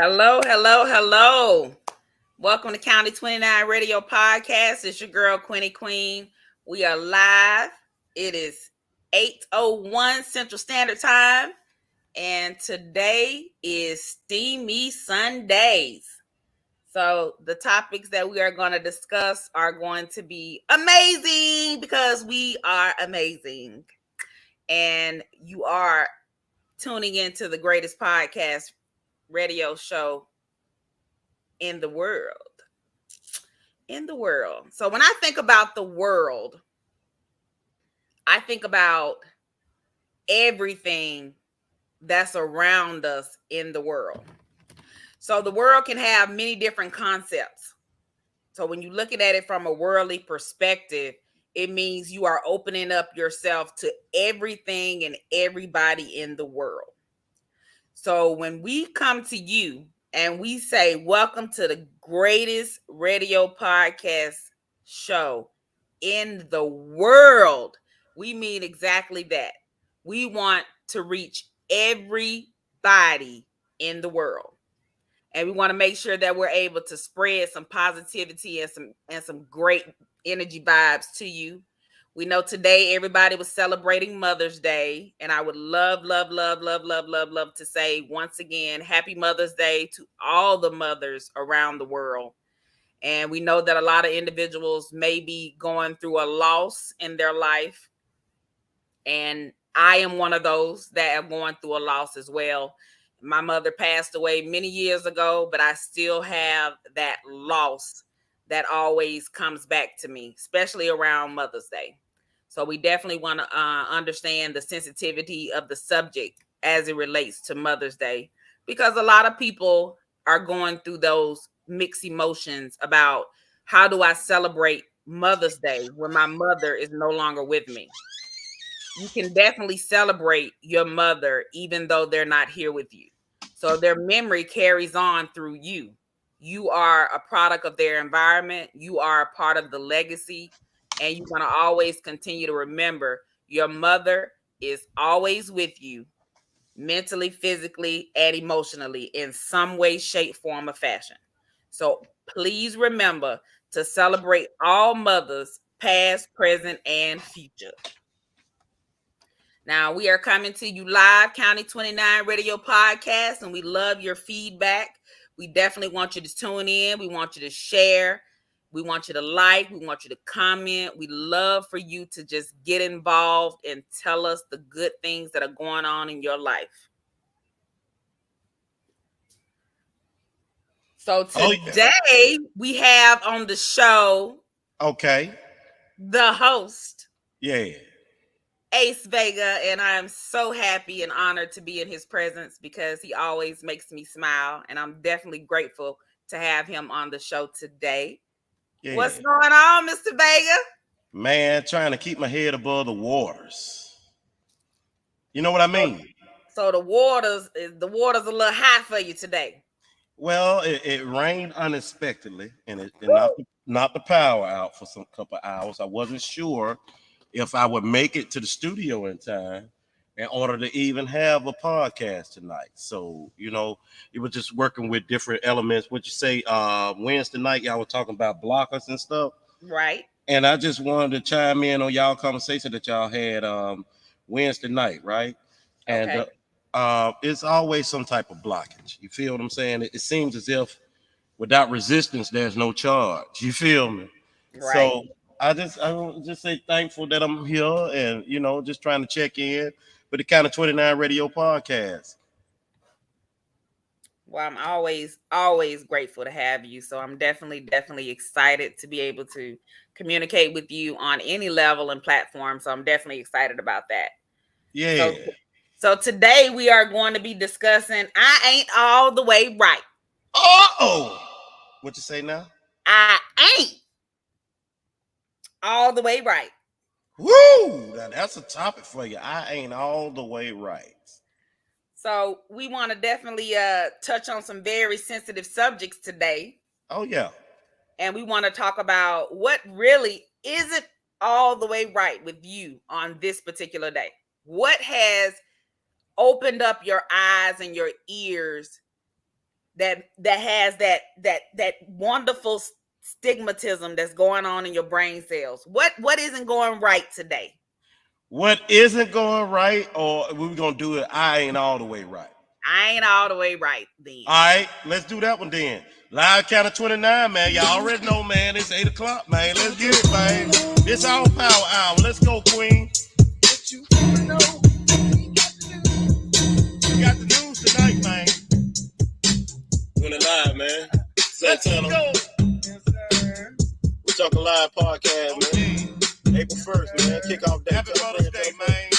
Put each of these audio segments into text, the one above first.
Hello, hello, hello. Welcome to County 29 Radio Podcast. It's your girl, Quinny Queen. We are live. It is 8:01 Central Standard Time. And today is Steamy Sundays. So the topics that we are going to discuss are going to be amazing because we are amazing. And you are tuning into the greatest podcast radio show in the world. So when I think about the world, I think about everything that's around us in the world. So the world can have many different concepts. So when you're looking at it from a worldly perspective, it means you are opening up yourself to everything and everybody in the world. So when we come to you and we say, welcome to the greatest radio podcast show in the world, we mean exactly that. We want to reach everybody in the world. And we want to make sure that we're able to spread some positivity and some great energy vibes to you. We know today everybody was celebrating Mother's Day, and I would love to say once again, happy Mother's Day to all the mothers around the world. And we know that a lot of individuals may be going through a loss in their life. And I am one of those that are going through a loss as well. My mother passed away many years ago, but I still have that loss that always comes back to me, especially around Mother's Day. So we definitely want to understand the sensitivity of the subject as it relates to Mother's Day, because a lot of people are going through those mixed emotions about how do I celebrate Mother's Day when my mother is no longer with me. You can definitely celebrate your mother even though they're not here with you. So their memory carries on through you. You are a product of their environment. You are a part of the legacy. And you're going to always continue to remember your mother is always with you mentally, physically, and emotionally in some way, shape, form, or fashion. So please remember to celebrate all mothers, past, present, and future. Now, we are coming to you live, County 29 Radio Podcast, and we love your feedback. We definitely want you to tune in. We want you to share. We want you to like. We want you to comment. We love for you to just get involved and tell us the good things that are going on in your life. So today we have on the show, the host, Ace Vega, and I am so happy and honored to be in his presence because he always makes me smile, and I'm definitely grateful to have him on the show today. Yeah. What's going on, Mr. Vega? Man, trying to keep my head above the waters. You know what I mean? So the water's a little high for you today. Well, it rained unexpectedly, and it knocked the power out for some couple hours. I wasn't sure if I would make it to the studio in time in order to even have a podcast tonight. So, it was just working with different elements. What you say, Wednesday night, y'all were talking about blockers and stuff. Right. And I just wanted to chime in on y'all conversation that y'all had Wednesday night, right? And it's always some type of blockage. You feel what I'm saying? It seems as if without resistance, there's no charge. You feel me? Right. So I just say thankful that I'm here and, just trying to check in with the County 29 Radio Podcast. Well, I'm always grateful to have you. So I'm definitely excited to be able to communicate with you on any level and platform. So I'm definitely excited about that. Yeah. So today we are going to be discussing I Ain't All the Way Right. Uh-oh. What you say now? I ain't all the way right. Woo! Now that's a topic for you. I ain't all the way right. So we want to definitely touch on some very sensitive subjects today. Oh, yeah. And we want to talk about what really isn't all the way right with you on this particular day. What has opened up your eyes and your ears that has that wonderful stigmatism that's going on in your brain cells. What isn't going right today? What isn't going right, or we're gonna do it? I ain't all the way right. I ain't all the way right then. All right, let's do that one then. Live count of 29, man. Y'all already know, man. It's 8 o'clock, man. Let's get it, man. This our power hour. Let's go, Queen. What you wanna know? We got the news tonight, man. Doing it live, man. Let's go. Yes, sir. We're talking live podcast, man. April 1st, man. Kickoff day. Happy Mother's Day, man.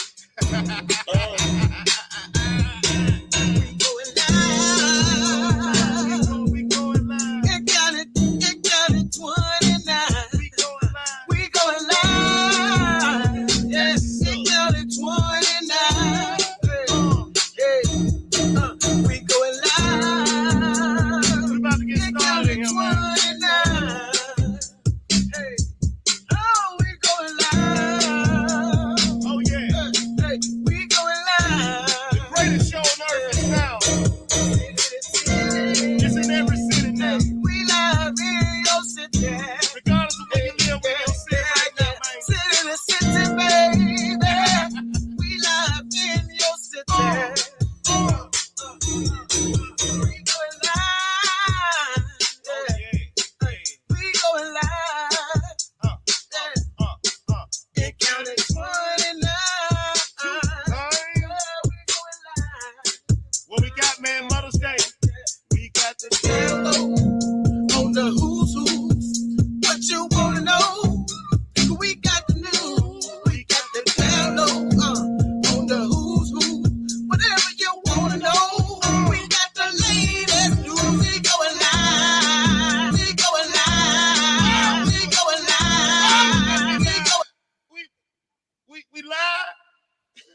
We going live. It got it 29. We going live. Yes, it got it 29. We going live. We're about to get started here, man.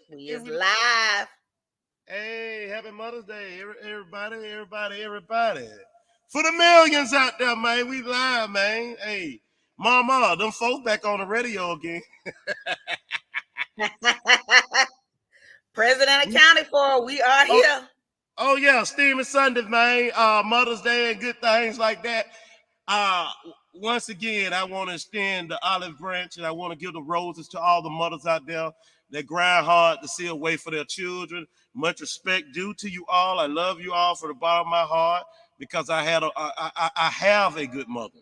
We is live. Hey, happy Mother's Day, everybody. For the millions out there, man, we live, man. Hey, mama, them folks back on the radio again. President accounted for, we are here. Oh yeah, Steamy Sunday, man. Mother's Day and good things like that. Once again, I want to extend the olive branch and I want to give the roses to all the mothers out there that grind hard to see a way for their children. Much respect due to you all. I love you all from the bottom of my heart because I have a good mother,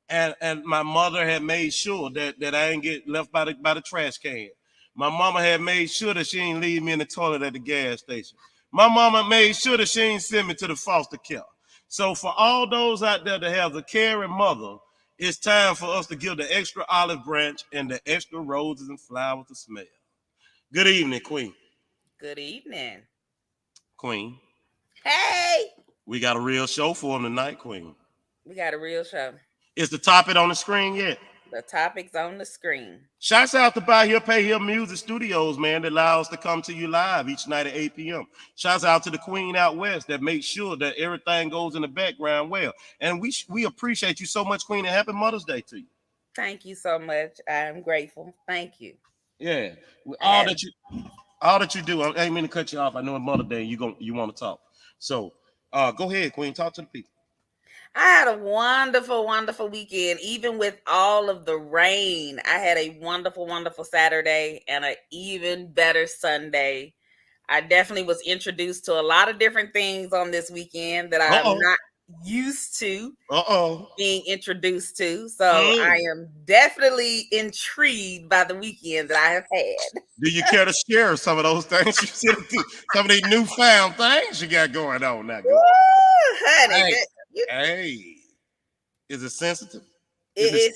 and my mother had made sure that I ain't get left by the trash can. My mama had made sure that she ain't leave me in the toilet at the gas station. My mama made sure that she ain't send me to the foster care. So for all those out there that have the caring mother, it's time for us to give the extra olive branch and the extra roses and flowers to smell. Good evening, Queen. Good evening. Queen. Hey. We got a real show for them tonight, Queen. We got a real show. Is the topic on the screen yet? The topic's on the screen. Shouts out to Buy Here, Pay Here Music Studios, man, that allows us to come to you live each night at 8 p.m. Shouts out to the Queen out west that makes sure that everything goes in the background well. And we appreciate you so much, Queen, and happy Mother's Day to you. Thank you so much. I'm grateful. Thank you. Yeah. All that you do. I ain't mean to cut you off. I know it's Mother's Day and you want to talk. So go ahead, Queen. Talk to the people. I had a wonderful, wonderful weekend. Even with all of the rain, I had a wonderful, wonderful Saturday and an even better Sunday. I definitely was introduced to a lot of different things on this weekend that I'm not used to being introduced to. So I am definitely intrigued by the weekend that I have had. Do you care to share some of those things you said? Some of these newfound things you got going on now? Woo, honey. Hey, is it sensitive? It's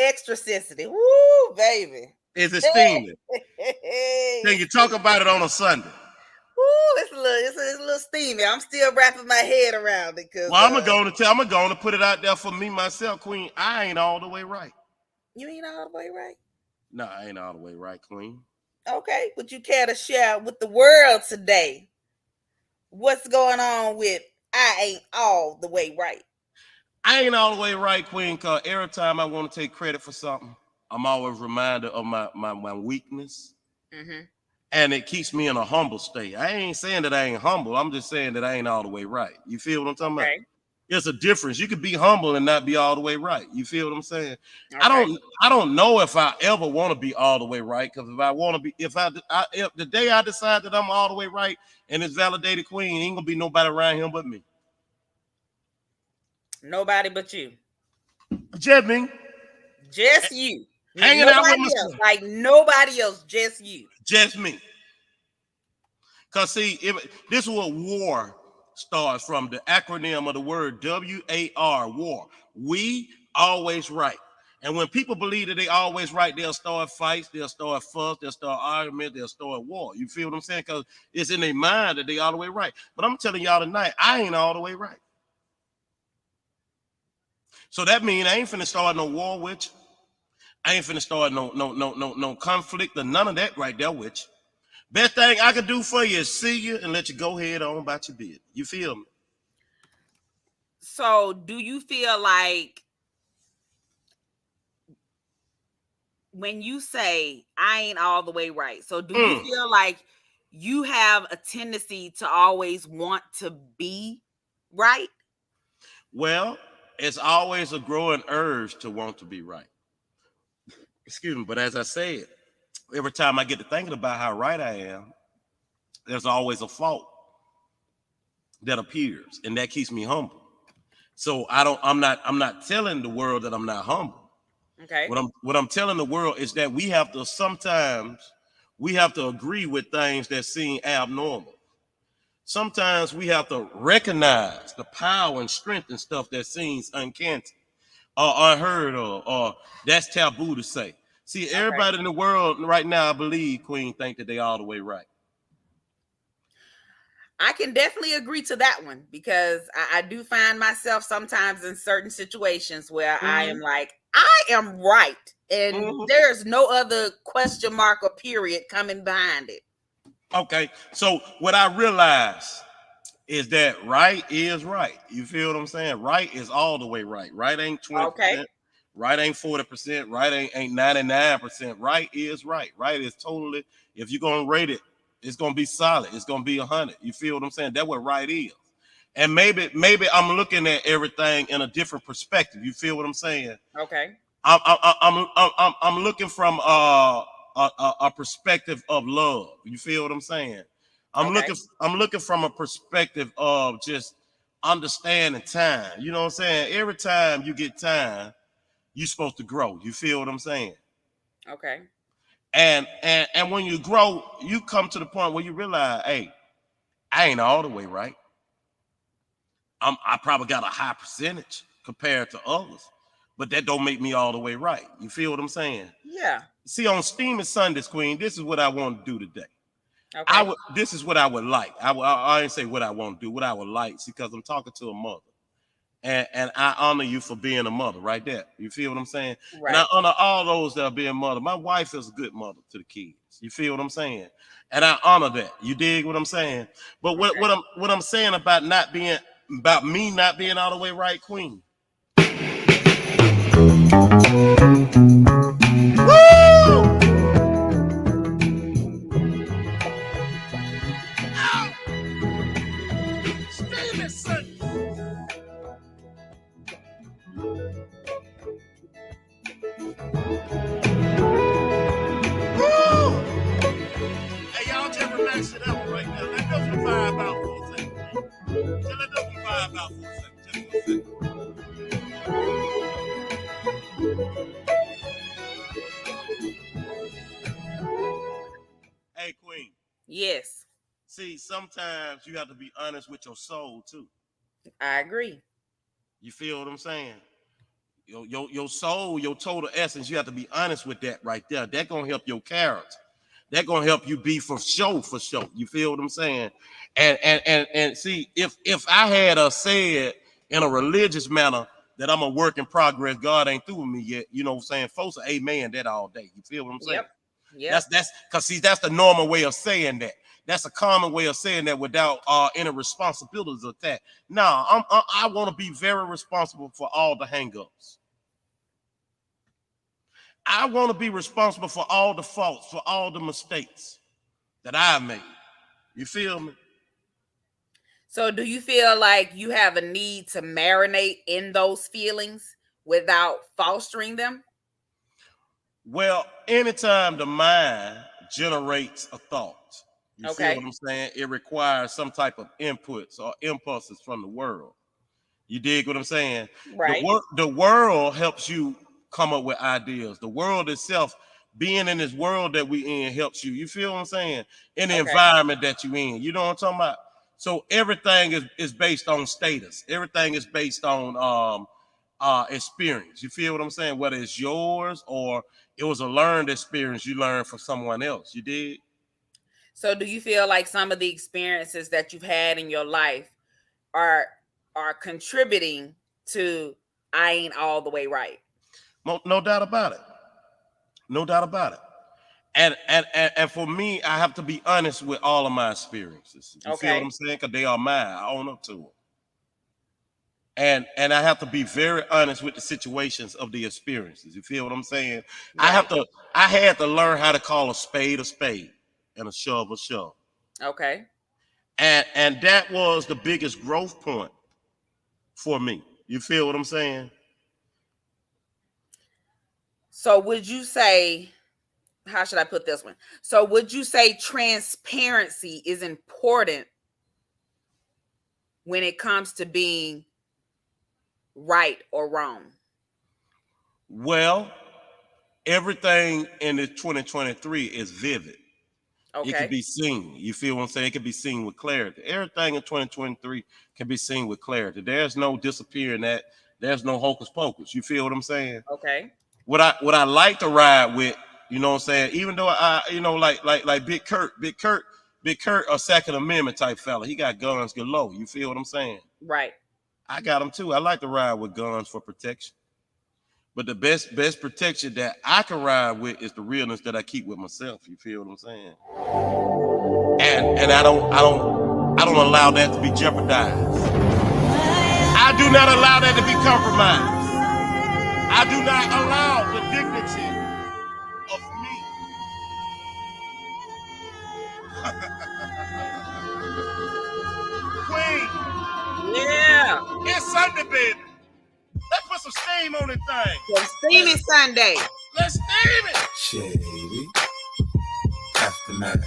extra sensitive. Woo, baby. Is it steaming? Can you talk about it on a Sunday? Ooh, it's a little steamy. I'm still wrapping my head around it. Well, I'm gonna put it out there for me myself, Queen. I ain't all the way right. You ain't all the way right? No, I ain't all the way right, Queen. Okay, would you care to share with the world today what's going on with I ain't all the way right? I ain't all the way right, Queen, because every time I want to take credit for something, I'm always reminded of my weakness. Mm-hmm. and it keeps me in a humble state. I ain't saying that I ain't humble. I'm just saying that I ain't all the way right. You feel what I'm talking about? Okay. There's a difference. You could be humble and not be all the way right. You feel what I'm saying? I Okay. don't I don't know if I ever want to be all the way right, because if I want to be, if the day I decide that I'm all the way right and it's validated, Queen, ain't gonna be nobody around here but me. Nobody but you. Just me. Just you. Hanging out with Nobody else. myself. Like nobody else. Just you. Just me. Because, see, this is what war starts from, the acronym of the word WAR, war. We always right. And when people believe that they always right, they'll start fights, they'll start fuss, they'll start argument, they'll start war. You feel what I'm saying? Because it's in their mind that they all the way right. But I'm telling y'all tonight, I ain't all the way right. So that means I ain't finna start no war with you. I ain't finna start no conflict or none of that right there with you. Best thing I could do for you is see you and let you go ahead on about your business. You feel me? So do you feel like when you say I ain't all the way right, so do you feel like you have a tendency to always want to be right? Well, it's always a growing urge to want to be right. Excuse me, but as I said, every time I get to thinking about how right I am, there's always a fault that appears, and that keeps me humble. So I'm not telling the world that I'm not humble. Okay. What I'm telling the world is that we have to agree with things that seem abnormal. Sometimes we have to recognize the power and strength and stuff that seems uncanny or unheard of, or that's taboo to say. See, Okay. everybody in the world right now, I believe, Queen, think that they all the way right. I can definitely agree to that one because I do find myself sometimes in certain situations where I am like, I am right. And there's no other question mark or period coming behind it. Okay, so what I realize is that right is right. You feel what I'm saying? Right is all the way right. Right ain't 20%. Okay. Right ain't 40%. Right ain't 99%. Right is right. Right is totally, if you're gonna rate it, it's gonna be solid. It's gonna be 100. You feel what I'm saying? That's what right is. And maybe I'm looking at everything in a different perspective. You feel what I'm saying? Okay. I'm looking from a perspective of love. You feel what I'm saying? Okay. I'm looking from a perspective of just understanding time. You know what I'm saying? Every time you get time, you're supposed to grow. You feel what I'm saying? Okay. And when you grow, you come to the point where you realize, hey, I ain't all the way right. I probably got a high percentage compared to others, but that don't make me all the way right. You feel what I'm saying? Yeah. See, on Steamy Sundays, Queen, this is what I want to do today. Okay. This is what I would like. I didn't say what I want to do, what I would like, because I'm talking to a mother. And I honor you for being a mother right there. You feel what I'm saying? And I Right. honor all those that are being mother. My wife is a good mother to the kids. You feel what I'm saying? And I honor that. You dig what I'm saying? But Okay. what I'm saying about me not being all the way right, Queen. Woo! Steamy Sunday. Woo! Hey, y'all just relax it out right now. Let them vibe out for a second. Just let them vibe out for a second. Just for a second. Hey, Queen. Yes. See, sometimes you have to be honest with your soul too. I agree. You feel what I'm saying? Your soul, your total essence, you have to be honest with that right there. That gonna help your character. That gonna help you be for sure, for sure. You feel what I'm saying? And see, if I had said in a religious manner that I'm a work in progress, God ain't through with me yet. You know what I'm saying? Folks are amen that all day. You feel what I'm saying? Yep. Yep. That's because see, that's the normal way of saying that. That's a common way of saying that without any responsibilities of that. Now, I want to be very responsible for all the hangups. I want to be responsible for all the faults, for all the mistakes that I made. You feel me? So do you feel like you have a need to marinate in those feelings without fostering them? Well, anytime the mind generates a thought, you feel what Okay. I'm saying? It requires some type of inputs or impulses from the world. You dig what I'm saying? Right. The world helps you come up with ideas. The world itself, being in this world that we in, helps you. You feel what I'm saying? In the Okay. environment that you in. You know what I'm talking about? So everything is based on status. Everything is based on experience. You feel what I'm saying? Whether it's yours or it was a learned experience you learned from someone else. You did? So do you feel like some of the experiences that you've had in your life are are contributing to I ain't all the way right? No doubt about it. No doubt about it. And for me, I have to be honest with all of my experiences. You feel what I'm Okay. saying? Because they are mine. I own up to them. And I have to be very honest with the situations of the experiences. You feel what I'm saying? Right. I had to learn how to call a spade and a shove. Okay. And that was the biggest growth point for me. You feel what I'm saying? So would you say, how should I put this one? So would you say transparency is important when it comes to being right or wrong? Well, everything in the 2023 is vivid. It can Okay. be seen. You feel what I'm saying? It can be seen with clarity. Everything in 2023 can be seen with clarity. There's no disappearing that. There's no hocus pocus. You feel what I'm saying? Okay. What I like to ride with, you know what I'm saying? Even though I, like Big Kurt, a Second Amendment type fella. He got guns galore. You feel what I'm saying? Right. I got them too. I like to ride with guns for protection. But the best protection that I can ride with is the realness that I keep with myself. You feel what I'm saying? And I don't allow that to be jeopardized. I do not allow that to be compromised. I do not allow the dignity of me. Queen, Yeah. it's Sunday, baby. Let's put some steam on this thing. Some Steamy Sunday. Let's steam it. Shady. Aftermath.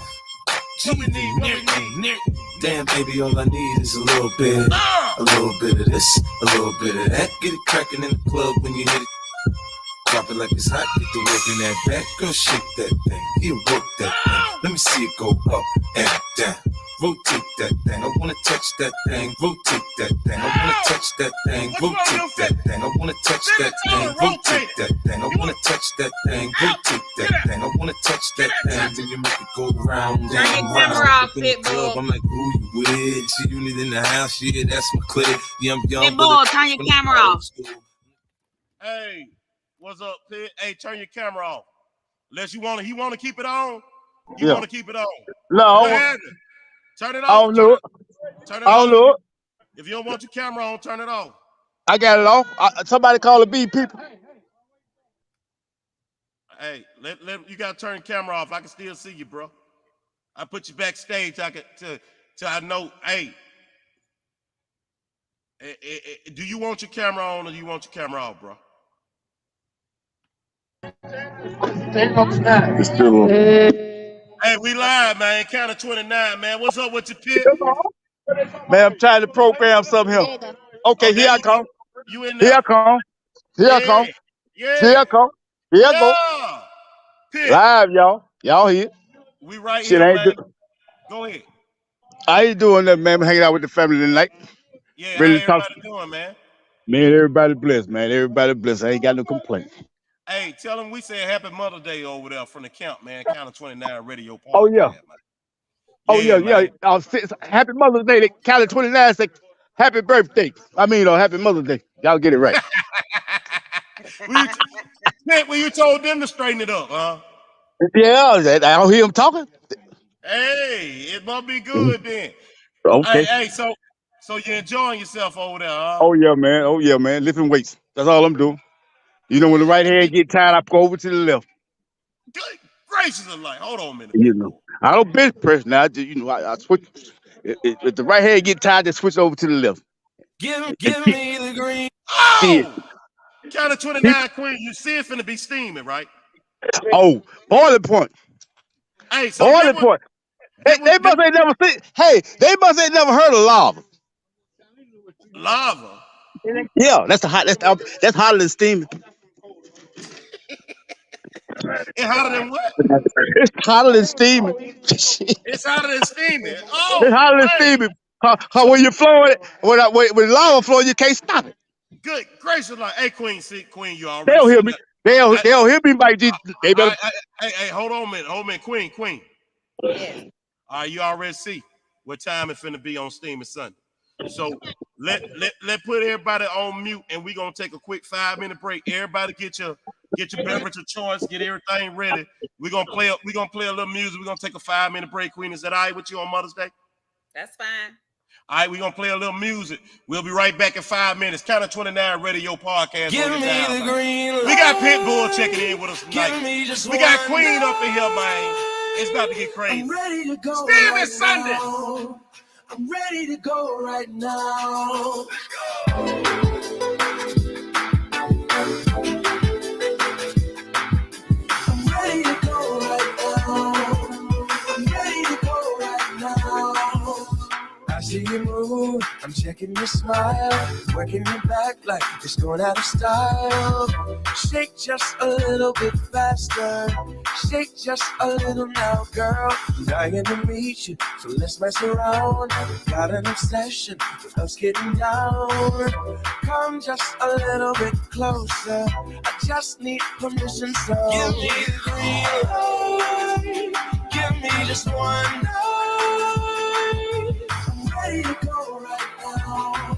What we need. Damn, baby, all I need is a little bit. A little bit of this, a little bit of that. Get it cracking in the club when you hit it. Drop it like it's hot, get to work in that back. Girl, shake that thing, you work that thing. Let me see it go up and down. Rotate that thing, I wanna touch that thing. Rotate that thing, I wanna touch that thing. Rotate that thing, I wanna touch that thing. Rotate that thing, I wanna touch that thing. Rotate that thing, I wanna touch that thing. Then you make it go round and round. Up in the club, I'm like, who you with? She unit in the house, yeah, that's my clique. Yeah, I'm young, Pitbull, turn your camera off. Hey, what's up, Pit? Hey, turn your camera off. Unless you want to, keep it on. You want to keep it on. No, Turn it I off. don't know it. Turn it I don't off. know it. If you don't want your camera on, turn it off. I got it off. Somebody call the B people. Hey, you gotta turn the camera off. I can still see you, bro. I put you backstage. Till I know. Hey, do you want your camera on or do you want your camera off, bro? It's still on. Hey, we live, man. Count of 29, man. What's up with your Pit? Man, I'm trying to program something here. Okay, here I come. You in Here there? I come. Here I come. Yeah. Here I come. Here I go. Pit. Live, y'all. Y'all here. We right Shit, here, I ain't man. Go ahead. I ain't doing nothing, man. I'm hanging out with the family tonight. Yeah, how Ready to talk. everybody doing, man? Man, everybody blessed, man. Everybody blessed. I ain't got no complaints. Hey, tell them we said Happy Mother's Day over there from the count, man. Count of 29 radio podcast, Oh, yeah. man. Oh, yeah, man. Happy Mother's Day. Cali 29 say happy birthday. Happy Mother's Day. Y'all get it right. When you told them to straighten it up, huh? Yeah, I don't hear them talking. Hey, it must be good then. Okay. Hey, so you're enjoying yourself over there, huh? Oh, yeah, man. Oh, yeah, man. Lifting weights. That's all I'm doing. You know, when the right hand get tired, I go over to the left. Good gracious of life. Hold on a minute, You know, Pitbull. I don't bench press now. I just, I switch. If the right hand get tired, just switch over to the left. And Give me the green. shit. Oh! Count of 29, Queen. You see it finna be steaming, right? Oh, boiling point. Hey, so Boiling point. They this must ain't never seen. Hey, they must ain't never heard of lava. lava. Yeah, that's hotter than steaming. It hotter than what? It's hotter than steaming. It's It's hotter than steaming. Oh, hotter than hey. steaming. So When you're flowing it, when lava flowing, you can't stop it. good gracious, like, hey, Queen, see, Queen, you They already don't hear seen me. that. They I, don't hear me, Mike G. They better. hey, hold on a minute, Queen. Yes. All right, you already see what time it's finna be on Steamy Sunday. So let put everybody on mute, and we gonna take a quick 5-minute break. Everybody get your beverage of choice, get everything ready. We gonna play a little music. We're gonna take a 5-minute break, Queen. Is that all right with you on Mother's Day? That's fine. All right, we're gonna play a little music. We'll be right back in 5 minutes. Count of 29 Radio Podcast. Give me the green light. We got Pitbull checking in with us tonight. We got Queen up in here, man. It's about to get crazy. I'm ready to go. Steamy Sunday. Now. I'm ready to go right now. I'm ready to go right now. I'm ready to go right now. I see you move, I'm checking your smile, working your back like it's going out of style. Shake just a little bit faster, shake just a little now, girl. I'm dying to meet you, so let's mess around. Got an obsession with us getting down. Come just a little bit closer, I just need permission, so give me the green light, give me just one night. Ready to go right now.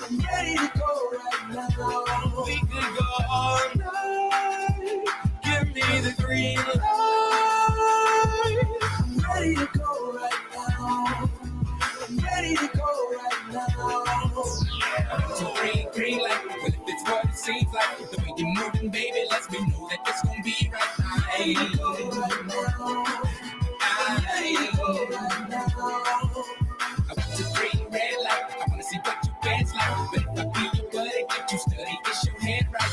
I'm ready to go right now. We could go all night. Give me the green light. I'm ready to go right now. I'm ready to go right now. So green light. Well, if it's what it seems like, the way you're moving, baby, lets me know that it's gonna be right. I want to green red light. I wanna see what you dance like. But if I be your buddy, get you study, it's your head right.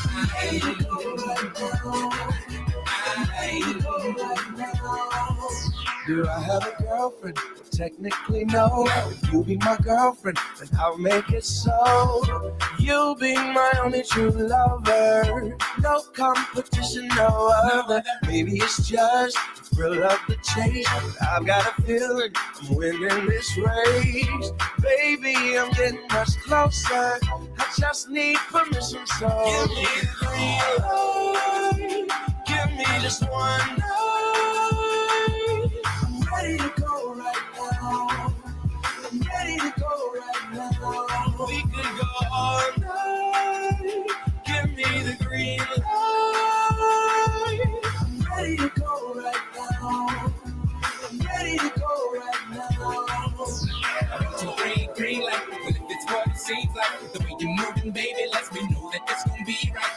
Do I have a girlfriend? Well, technically no. If you be my girlfriend, then I'll make it so. You'll be my only true lover. No competition, no other. Maybe it's just the thrill of the chase. But I've got a feeling I'm winning this race. Baby, I'm getting much closer. I just need permission, so give me the green light. Give me just one night. I'm ready to go right now. I'm ready to go right now. We could go all night. Give me the green light. I'm ready to go right now. I'm ready to go right now. To green light. Well, if it's what it seems like, the way you're moving, baby, lets me know that it's gonna be right.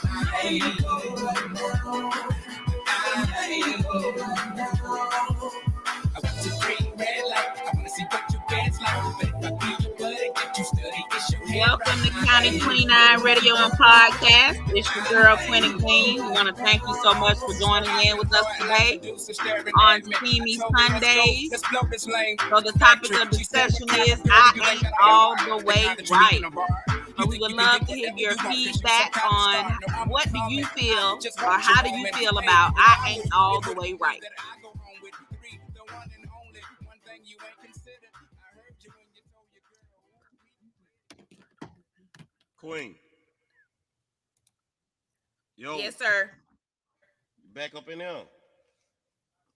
I want to green red light. I wanna see what you dance like. But if I be your buddy, get you study, it's your head. Welcome to County 29 Radio and Podcast. It's your girl, Queen and Queen. We want to thank you so much for joining in with us today on Steamy Sundays. So the topic of discussion is I ain't all the way right. So we would love to hear your feedback on what do you feel or how do you feel about I ain't all the way right. Queen. Yo. Yes, sir. Back up in there.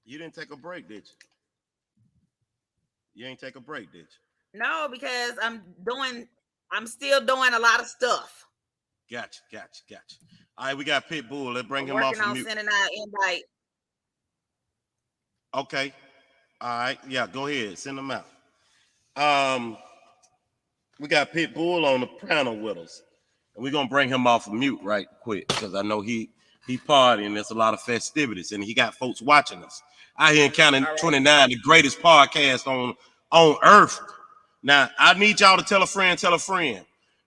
You didn't take a break, did you? You ain't take a break, did you? No, because I'm still doing a lot of stuff. Gotcha. All right, we got Pitbull. Let's bring him off Working on mute. sending out invite. Okay. All right. Yeah, go ahead. Send them out. We got Pitbull on the panel with us. And we're gonna bring him off of mute right quick because I know he He partying. There's a lot of festivities, and he got folks watching us. I hear in County 29, the greatest podcast on earth. Now, I need y'all to tell a friend.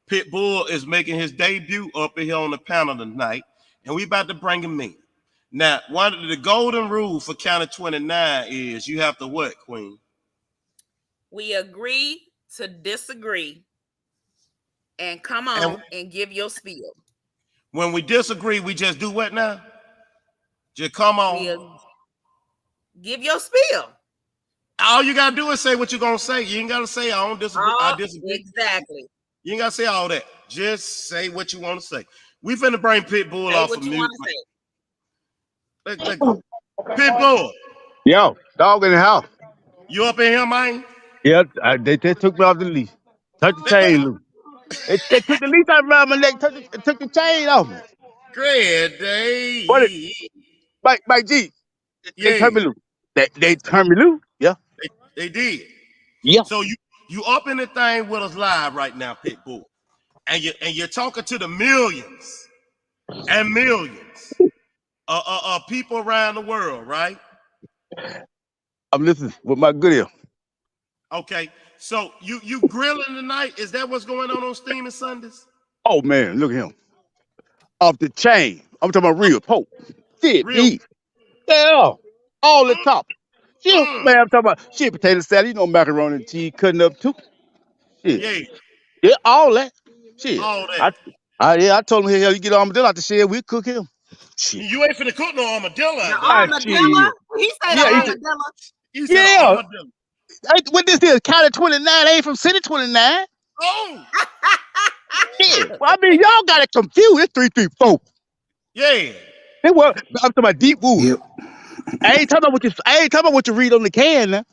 Pitbull is making his debut up here on the panel tonight, and we about to bring him in. Now, one of the golden rules for County 29 is you have to what, Queen? We agree to disagree and come on and give your spiel. When we disagree, we just do what now? Just come on. Give your spiel. All you gotta do is say what you're gonna say. You ain't gotta say I don't disagree. I disagree. Exactly. You ain't gotta say all that. Just say what you want to say. We finna bring Pitbull off of mute. Let's go. Pitbull. Yo, dog in the house. You up in here, man? Yeah, they took me off the leash. Touch the chain loose. They took the leash out around my neck. Took the chain off me. Great day. Mike G. They turned me loose. They turned me loose. Yeah. They did. Yeah. So you up in the thing with us live right now, Pitbull, and you're talking to the millions and millions of people around the world, right? I'm listening with my good ear. Okay, so you grilling tonight? Is that what's going on Steamy Sundays? Oh man, look at him. Off the chain. I'm talking about real pork. Shit, real. Yeah. All the top. Shit, man, I'm talking about shit, potato salad, you know, macaroni and cheese cutting up too. Shit. Yeah, all that. Shit. All that. I told him, hell, you get armadillo out the shed, we'll cook him. Shit. You ain't finna cook no armadillo. Armadillo? He said armadillo. You said armadillo. What this is, County 29 ain't from City 29. Oh. Yeah. Well, I mean, y'all got it confused. It's 334. Yeah. I'm talking about deep woods. Yep. I ain't talking about what you read on the can now.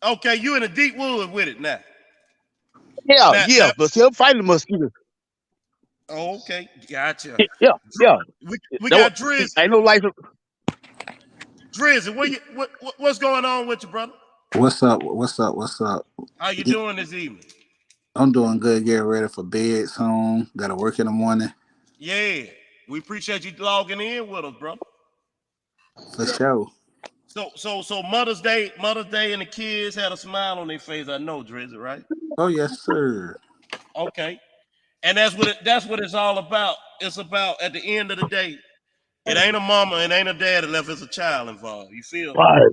Okay, you in the deep woods with it now. Yeah, but see, I'm fighting the mosquitoes. Oh, okay, gotcha. Yeah. We got Drizzy. Ain't no life. Drizzy, what's going on with you, brother? What's up? How you doing this evening? I'm doing good. Getting ready for bed soon. Got to work in the morning. Yeah, we appreciate you logging in with us, brother. For sure. So Mother's Day, and the kids had a smile on their face. I know, Drizzy, right? Oh yes, sir. Okay, and that's what it's all about. It's about at the end of the day, it ain't a mama, it ain't a dad unless it's a child involved. You feel? Right.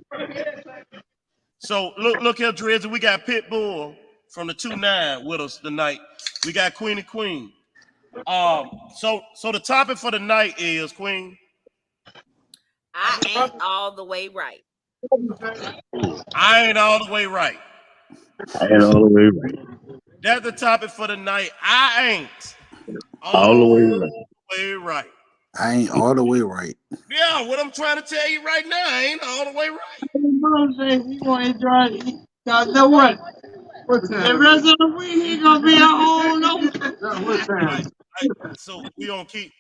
So look here, Drizzy. We got Pitbull from the 2-9 with us tonight. We got Queen and Queen. So the topic for the night is Queen. I ain't all the way right. I ain't all the way right. That's the topic for the night. I ain't all the way right. I ain't all the way right. Yeah, what I'm trying to tell you right now, I ain't all the way right. You know what I'm saying? He gonna enjoy. Y'all know what? The rest of the week he gonna be a whole Right. So we don't keep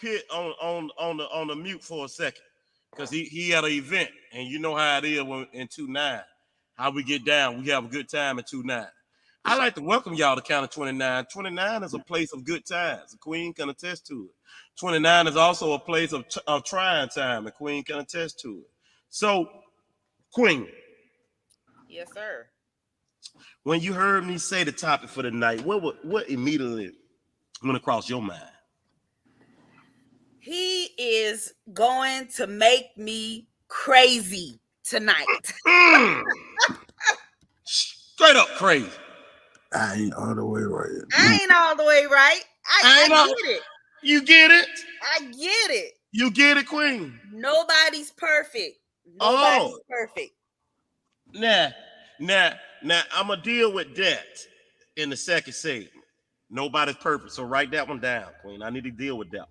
Pitt on the mute for a second, because he had an event, and you know how it is in 2-9, how we get down. We have a good time in 2-9. I like to welcome y'all to County 29. 29 is a place of good times. The Queen can attest to it. 29 is also a place of trying time. The Queen can attest to it. So, Queen. Yes, sir. When you heard me say the topic for the night, what immediately went across your mind? He is going to make me crazy tonight. Straight up crazy. I ain't all the way right. I ain't all the way right. I get it. You get it? I get it. You get it, Queen? Nobody's perfect. Nobody's perfect. Now, I'm going to deal with that in the second segment. Nobody's perfect. So write that one down, Queen. I need to deal with that.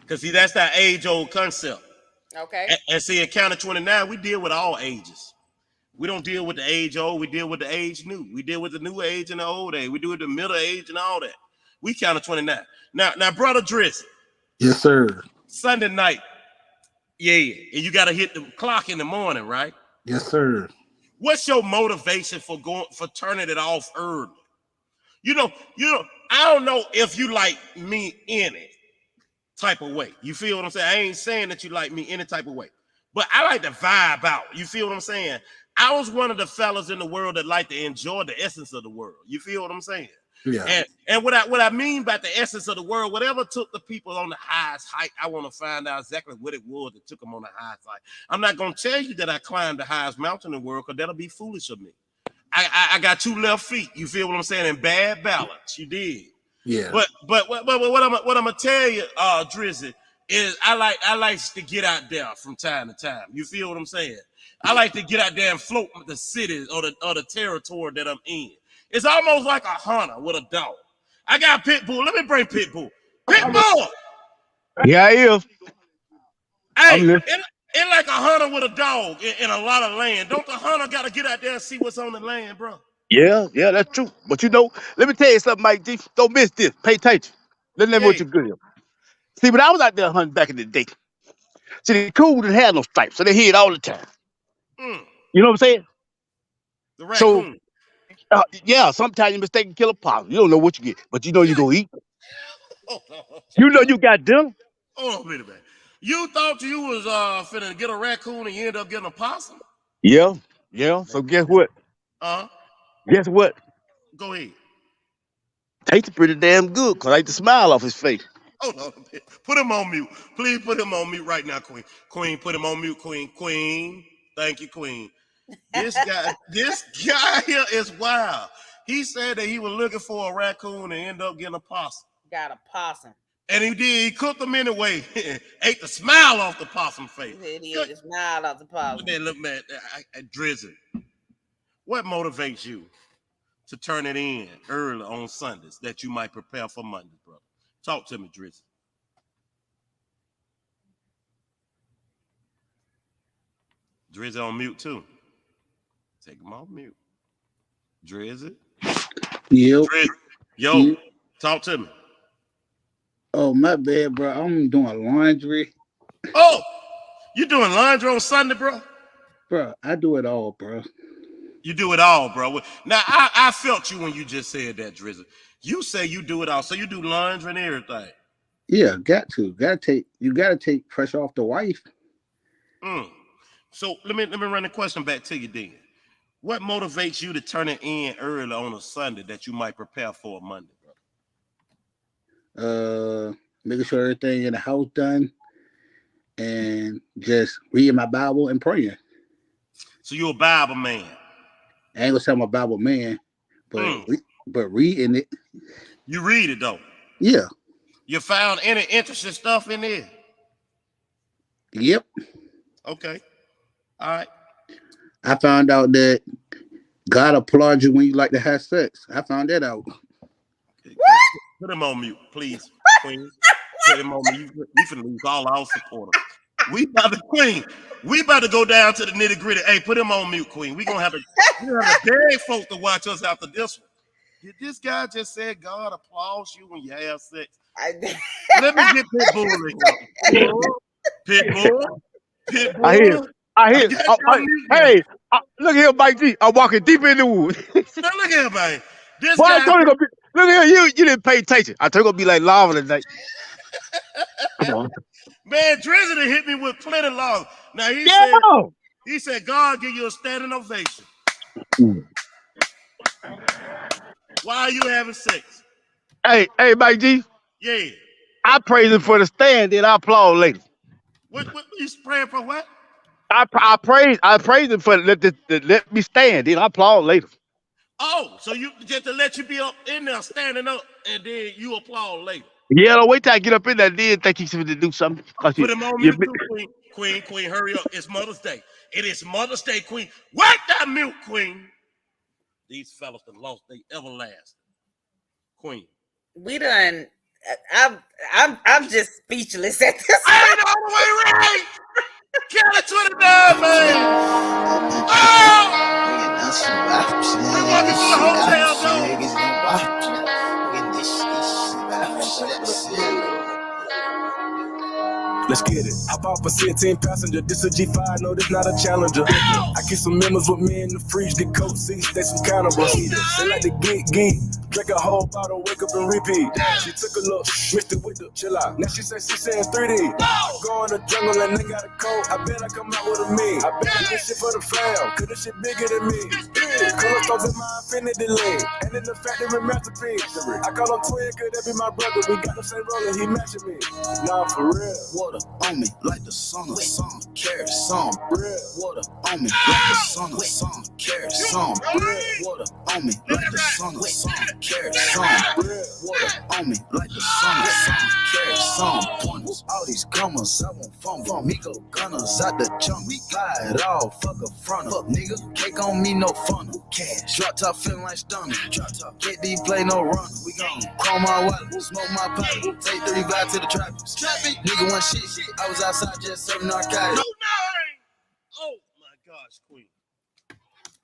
Because, see, that's that age-old concept. Okay. And see, at County 29, we deal with all ages. We don't deal with the age old. We deal with the age new. We deal with the new age and the old age. We do with the middle age and all that. We County 29. Now, Brother Drizzy. Yes, sir. Sunday night. Yeah. And you got to hit the clock in the morning, right? Yes, sir. What's your motivation for turning it off early? You know, I don't know if you like me in it type of way. You feel what I'm saying? I ain't saying that you like me any type of way, but I like to vibe out. You feel what I'm saying? I was one of the fellas in the world that like to enjoy the essence of the world. You feel what I'm saying? Yeah. And what I mean by the essence of the world, whatever took the people on the highest height, I want to find out exactly what it was that took them on the highest height. I'm not going to tell you that I climbed the highest mountain in the world because that'll be foolish of me. I got 2 left feet. You feel what I'm saying? In bad balance. You did. Yeah. But what I'm gonna tell you, Drizzy, is I like to get out there from time to time. You feel what I'm saying? I like to get out there and float the cities or the territory that I'm in. It's almost like a hunter with a dog. I got Pitbull. Let me bring Pitbull. Pitbull. Yeah, I is. Hey, it's like a hunter with a dog in a lot of land. Don't the hunter got to get out there and see what's on the land, bro? Yeah, that's true. But let me tell you something, Mike G. Don't miss this. Pay attention. Let me know what you're good at. See, when I was out there hunting back in the day, see, the cool didn't have no stripes, so they hid all the time. You know what I'm saying? The raccoon. So, yeah, sometimes you mistaken kill a possum. You don't know what you get, but you know you're going to eat. You know you got dinner. Oh, wait a minute. You thought you was finna get a raccoon and you end up getting a possum? Yeah. So guess what? Guess what? Go ahead. Tastes pretty damn good because I ate the smile off his face. Hold on a bit. Put him on mute. Please put him on mute right now, Queen. Queen, put him on mute, Queen. Queen. Thank you, Queen. This guy here is wild. He said that he was looking for a raccoon and ended up getting a possum. Got a possum. And he did. He cooked them anyway. Ate the smile off the possum face. He ate the smile off the possum. Look, man, Drizzy. What motivates you to turn it in early on Sundays that you might prepare for Monday, brother? Talk to me, Drizzy. Drizzy on mute too. Take him off mute. Drizzy. Yep. Drizzy. Yo, talk to me. Oh, my bad, bro. I'm doing laundry. Oh, you doing laundry on Sunday, bro? Bro, I do it all, bro. You do it all, bro. Now, I felt you when you just said that, Drizzy. You say you do it all, so you do laundry and everything. Yeah, you gotta take pressure off the wife. So let me run the question back to you then. What motivates you to turn it in early on a Sunday that you might prepare for a Monday, bro? Making sure everything in the house done and just reading my Bible and praying. So you're a Bible man. I ain't gonna say I'm a Bible man, but reading it. You read it though. Yeah. You found any interesting stuff in there? Yep. Okay. All right. I found out that God applauds you when you like to have sex. I found that out. Okay. Put him on mute, please, Queen. Put him on mute. We finna lose all our supporters. We about to go down to the nitty gritty. Hey, put him on mute, Queen. We gonna have to beg folks to watch us after this one. Did this guy just say God applauds you when you have sex? Let me get Pitbull in here. Pitbull. I hear. Hey, look here, Mike G. I'm walking deep in the woods. Now look here, man. This boy, guy. I told you look here, you didn't pay attention. I told you gonna be like lava tonight. Come on. Man, Drizzy done hit me with plenty of lava. Now he said God give you a standing ovation. Why are you having sex? Hey, Mike G. Yeah. I praise him for the stand, then I applaud later. What you praying for what? I praise him for let me stand, then I applaud later. Oh, so you just to let you be up in there standing up and then you applaud later. Yeah, don't wait till I get up in there, then think he's going to do something. Put him on mute too, Queen. Queen, hurry up. It's Mother's Day. It is Mother's Day, Queen. Work that mute, Queen. These fellas that lost they everlasting. Queen. We done. I'm just speechless at this. I ain't all the way right. Count it 29, man. Oh! I'm walking to the hotel, though. Let's get it. Hop off a 16 passenger. This a G5, no, this not a Challenger. I keep some members with me in the fridge, get coat seats, they some cannibals. They like to geek. Drink a whole bottle, wake up and repeat. She took a look, mixed it with the chill out. Now she said she saying 3D. Go in the jungle and they got a coat. I bet I come out with a me. I bet I this shit for the fam, cause this shit bigger than me. Color stones in my infinity lane, and in the factory masterpiece. I call him twin, cause that be my brother. We got the same roller, he matching me. Nah, for real. Water on me like the sun of sun. Carry some bread. Water on me like the sun of sun. Carry some bread. Water on me like the sun of sun. Carry some bread. Water on me like the sun of sun. Carry some pointers. All these comers, I want fun. Migo gunners out the jump. We glide off, fuck a front up, nigga. Cake on me, no funnel. Cash. Drop top feeling like stunner. Drop top. Get these play no run. We gon' chrome my wallet, smoke my pipe. Take 3 vibe to the trappers. Nigga want shit. I was outside just serving narcotics. Oh my gosh, Queen.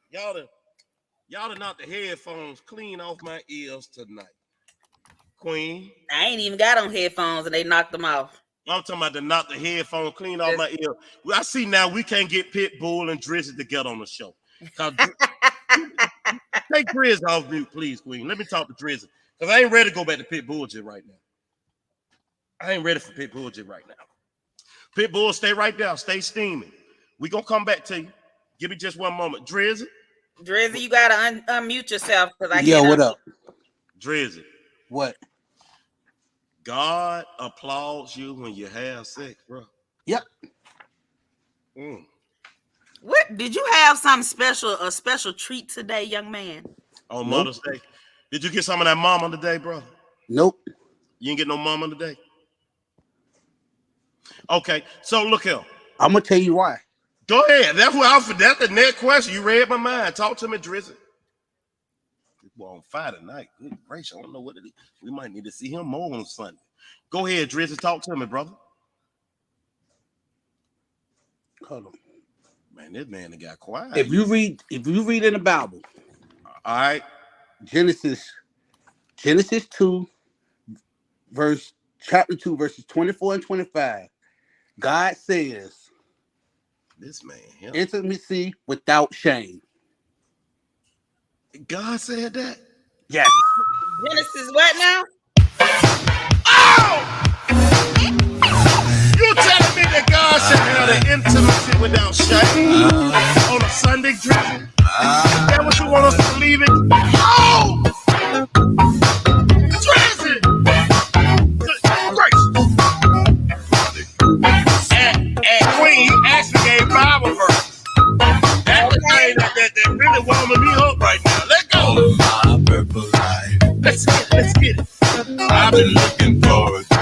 Y'all done knocked the headphones clean off my ears tonight. Queen. I ain't even got on headphones and they knocked them off. I'm talking about to knock the headphone clean off my ear. I see now we can't get Pitbull and Drizzy to get on the show. Take Drizzy off mute, please, Queen. Let me talk to Drizzy. Because I ain't ready to go back to Pitbull just right now. I ain't ready for Pitbull just right now. Pitbull, stay right there. Stay steaming. We gonna come back to you. Give me just one moment. Drizzy, you gotta unmute yourself because I Yo, can't. what up? Drizzy. What? God applauds you when you have sex, bro. Yep. What did you have something special? A special treat today, young man? On Mother's Day. Did you get some of that mama today, bro? Nope. You didn't get no mama today? Okay, so look here. I'm gonna tell you why. Go ahead. That's the next question. You read my mind. Talk to me, Drizzy. We're on fire tonight. Good gracious. I don't know what it is. We might need to see him more on Sunday. Go ahead, Drizzy. Talk to me, brother. Hold on. Man, this man got quiet. If you read in the Bible, all right. Genesis 2, chapter 2, verses 24 and 25. God says, this man, intimacy without shame. God said that? Yes. Genesis what now? Oh! You telling me that God should have the intimacy without shame on a Sunday, Drizzy? Is that what you want us to believe it? Oh! Drizzy! And Queen, you actually gave Bible verse. That's the thing that really warming me up right now. Let's go. My purple life. Let's get it. I've been looking forward to.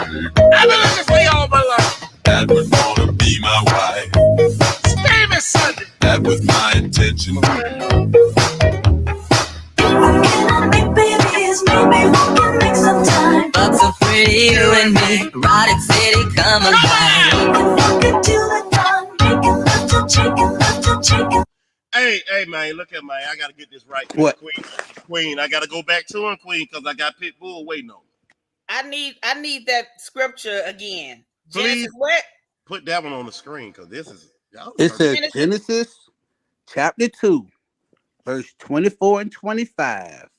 I've been looking for you all my life. That would wanna be my wife. Steamy Sunday. That was my intention. But so pretty, you and me, Roddick City, come alive. Hey, man, look at man. I gotta get this right. What? Queen, I gotta go back to him, Queen, because I got Pitbull waiting on me. I need that scripture again. Please. Genesis what? Put that one on the screen because this is. It says Genesis chapter 2, verse 24 and 25.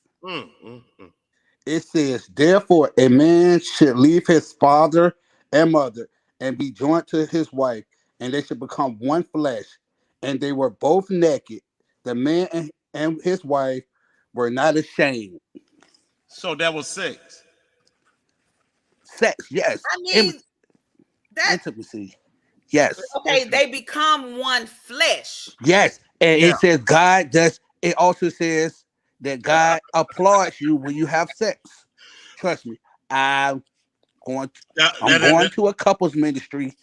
It says, therefore, a man should leave his father and mother and be joined to his wife, and they should become one flesh. And they were both naked. The man and his wife were not ashamed. So that was sex. Sex, yes. I mean, intimacy. Yes. Okay, they become one flesh. Yes. And it says God does, it also says that God applauds you when you have sex. Trust me. I'm going to a couples ministry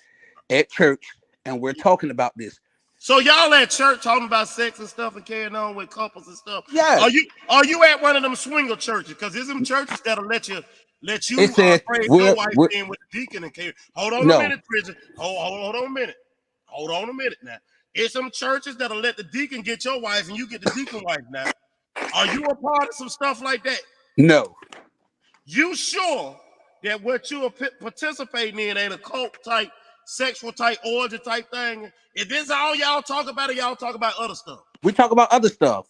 at church, and we're talking about this. So y'all at church talking about sex and stuff and carrying on with couples and stuff? Yeah. Are you at one of them swinger churches? Because there's some churches that'll let you praise your wife in with the deacon and carry. Hold on a minute, Bridget. Hold on a minute. Hold on a minute now. It's some churches that'll let the deacon get your wife and you get the deacon wife now. Are you a part of some stuff like that? No. You sure that what you are participating in ain't a cult type sexual type orgy type thing? If this all y'all talk about it, y'all talk about other stuff. We talk about other stuff.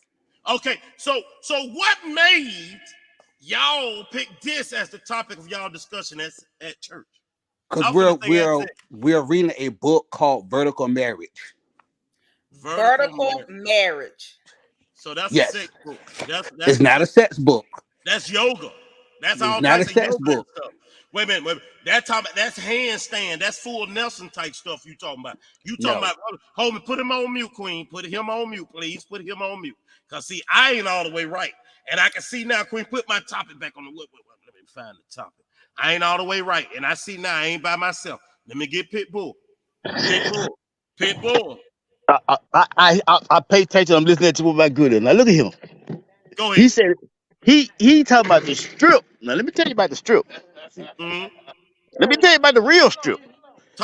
Okay, so what made y'all pick this as the topic of y'all discussion at church? Because we're reading a book called Vertical Marriage. Vertical marriage. So that's a sex book. It's not a sex book. That's yoga. That's all not types a sex of yoga book. stuff. Wait a minute. That's handstand. That's full Nelson type stuff you talking about. You talking about, hold me, put him on mute, Queen. Put him on mute, please. Put him on mute. Because, see, I ain't all the way right. And I can see now, Queen, put my topic back on the wood. Let me find the topic. I ain't all the way right. And I see now I ain't by myself. Let me get Pitbull. Pitbull. I pay attention. I'm listening to what my good. Now look at him. Go ahead. He said he talking about the strip. Now let me tell you about the strip. Mm-hmm. Let me tell you about the real strip.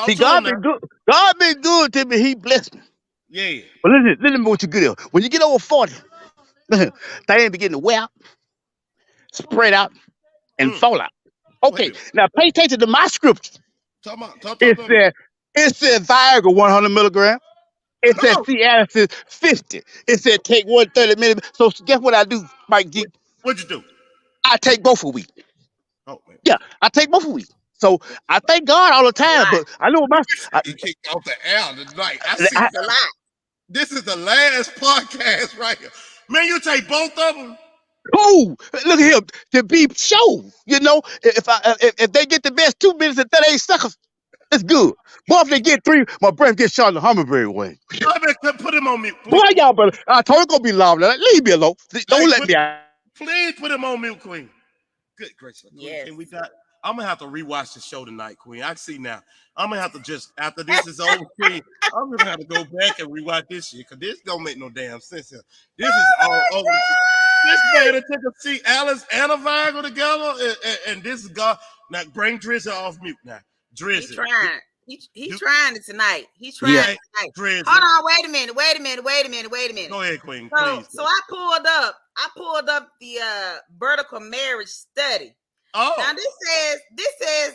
See, God been good. God been good to me. He blessed me. Yeah. But listen what you good at. When you get over 40, things begin to wear out, spread out, and fall out. Okay, now pay attention to my scripture. It said Viagra 100 milligrams. It said Cialis 50. It said take 130 minutes. So guess what I do, Mike G? What'd you do? I take both a week. Oh, man. Yeah, I take both a week. So I thank God all the time, but I know my you kicked off the air tonight. I see a lot. This is the last podcast right here. Man, you take both of them. Oh, look at him to be show. You know, if they get the best 2 minutes and 38 seconds, it's good. But if they get 3, my breath gets shot in the Hummingbird way. Put him on mute, please. Boy, y'all better. I told him gonna be loud. Leave me alone. Don't let me out. Please put him on mute, Queen. Good gracious. Yes. Can we die? I'm gonna have to rewatch the show tonight, Queen. I see now. I'm gonna have to just after this is over, Queen. I'm gonna have to go back and rewatch this shit because this don't make no damn sense here. This is all over. This man that took a Cialis and a Viagra together, and this is God. Now bring Drizzy off mute now. Drizzy. He's trying. He's trying it tonight. He's trying it tonight. Drizzy. Hold on, wait a minute. Go ahead, Queen. Please. So I pulled up the vertical marriage study. Oh. Now